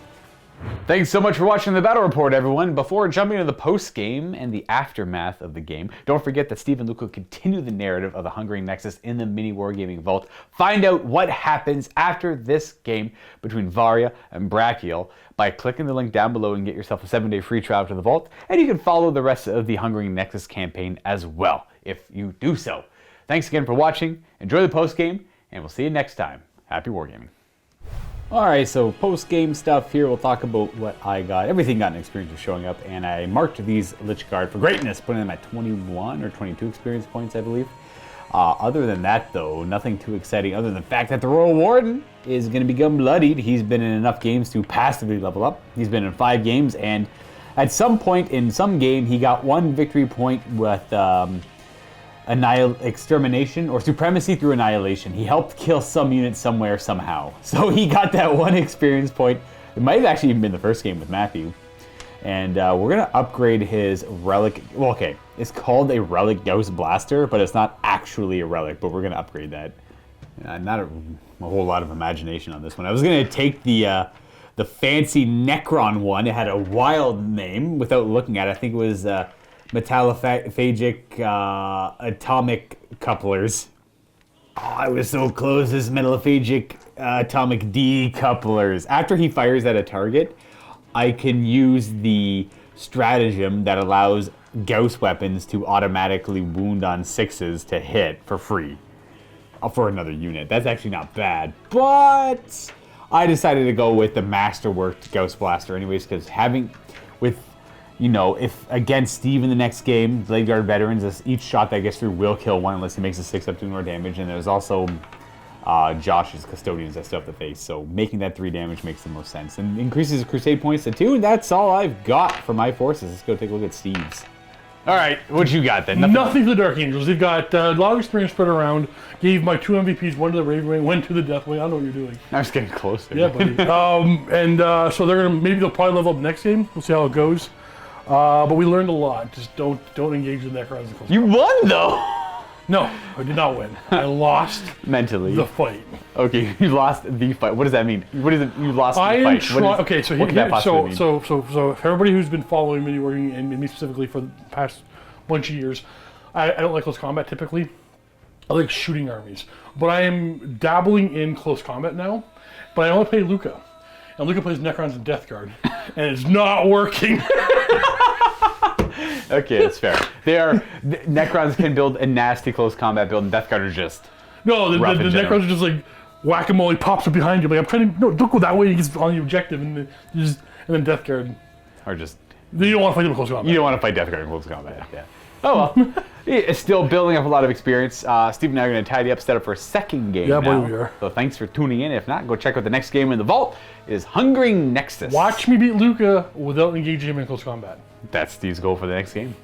Thanks so much for watching the Battle Report, everyone. Before jumping into the post-game and the aftermath of the game, don't forget that Steve and Luke will continue the narrative of the Hungering Nexus in the MiniWarGaming Vault. Find out what happens after this game between Varya and Brachial by clicking the link down below and get yourself a 7-day free trial to the Vault, and you can follow the rest of the Hungering Nexus campaign as well, if you do so. Thanks again for watching, enjoy the post-game, and we'll see you next time. Happy Wargaming. Alright, so post-game stuff here. We'll talk about what I got. Everything got an experience for showing up, and I marked these Lich Guard for greatness, putting them at 21 or 22 experience points, I believe. Other than that, though, nothing too exciting other than the fact that the Royal Warden is going to become bloodied. He's been in enough games to passively level up. He's been in 5 games, and at some point in some game, he got 1 victory point with extermination or supremacy through annihilation. He helped kill some unit somewhere somehow. So he got that 1 experience point. It might have actually even been the first game with Matthew. And we're going to upgrade his relic. Well, okay, it's called a relic Gauss Blaster, but it's not actually a relic, but we're going to upgrade that. Not a whole lot of imagination on this one. I was going to take the fancy Necron one. It had a wild name without looking at it. I think it was metallophagic atomic couplers. Oh, I was so close. This metallophagic atomic decouplers. After he fires at a target, I can use the stratagem that allows Gauss weapons to automatically wound on 6s to hit for free for another unit. That's actually not bad, but I decided to go with the masterworked Gauss Blaster anyways, because if against Steve in the next game, Blade Guard veterans, each shot that gets through will kill 1 unless he makes a 6 up to more damage. And there's also Josh's Custodians that still have to face. So making that 3 damage makes the most sense. And increases Crusade points to 2. And that's all I've got for my forces. Let's go take a look at Steve's. All right, what you got then? Nothing for the Dark Angels. They've got a lot of experience spread around. Gave my 2 MVPs, 1 to the Raven Wing, 1 to the Deathwing. I don't know what you're doing. I was getting closer. Yeah, buddy. So they'll probably level up next game. We'll see how it goes. But we learned a lot. Just don't engage the Necrons. You won though. No, I did not win. I lost mentally the fight. Okay, you lost the fight. What does that mean? What is it? You lost the fight. Okay, so for everybody who's been following MiniWarGaming and me specifically for the past bunch of years, I don't like close combat typically. I like shooting armies, but I am dabbling in close combat now. But I only play Luca, and Luca plays Necrons and Death Guard, and it's not working. Okay, that's fair. Necrons can build a nasty close combat build, and Death Guard are just the Necrons are just like whack-a-mole. He pops up behind you. Like I'm trying to don't go that way. He gets on the objective, and then Death Guard are just. You don't want to fight them in close combat. You don't want to fight Death Guard in close combat. Yeah. Oh well, it's still building up a lot of experience. Steve and I are going to tidy up, set up for a second game now. Boy, we are. So thanks for tuning in. If not, go check out the next game in the vault. It is Hungering Nexus. Watch me beat Luca without engaging him in close combat. That's Steve's goal for the next game.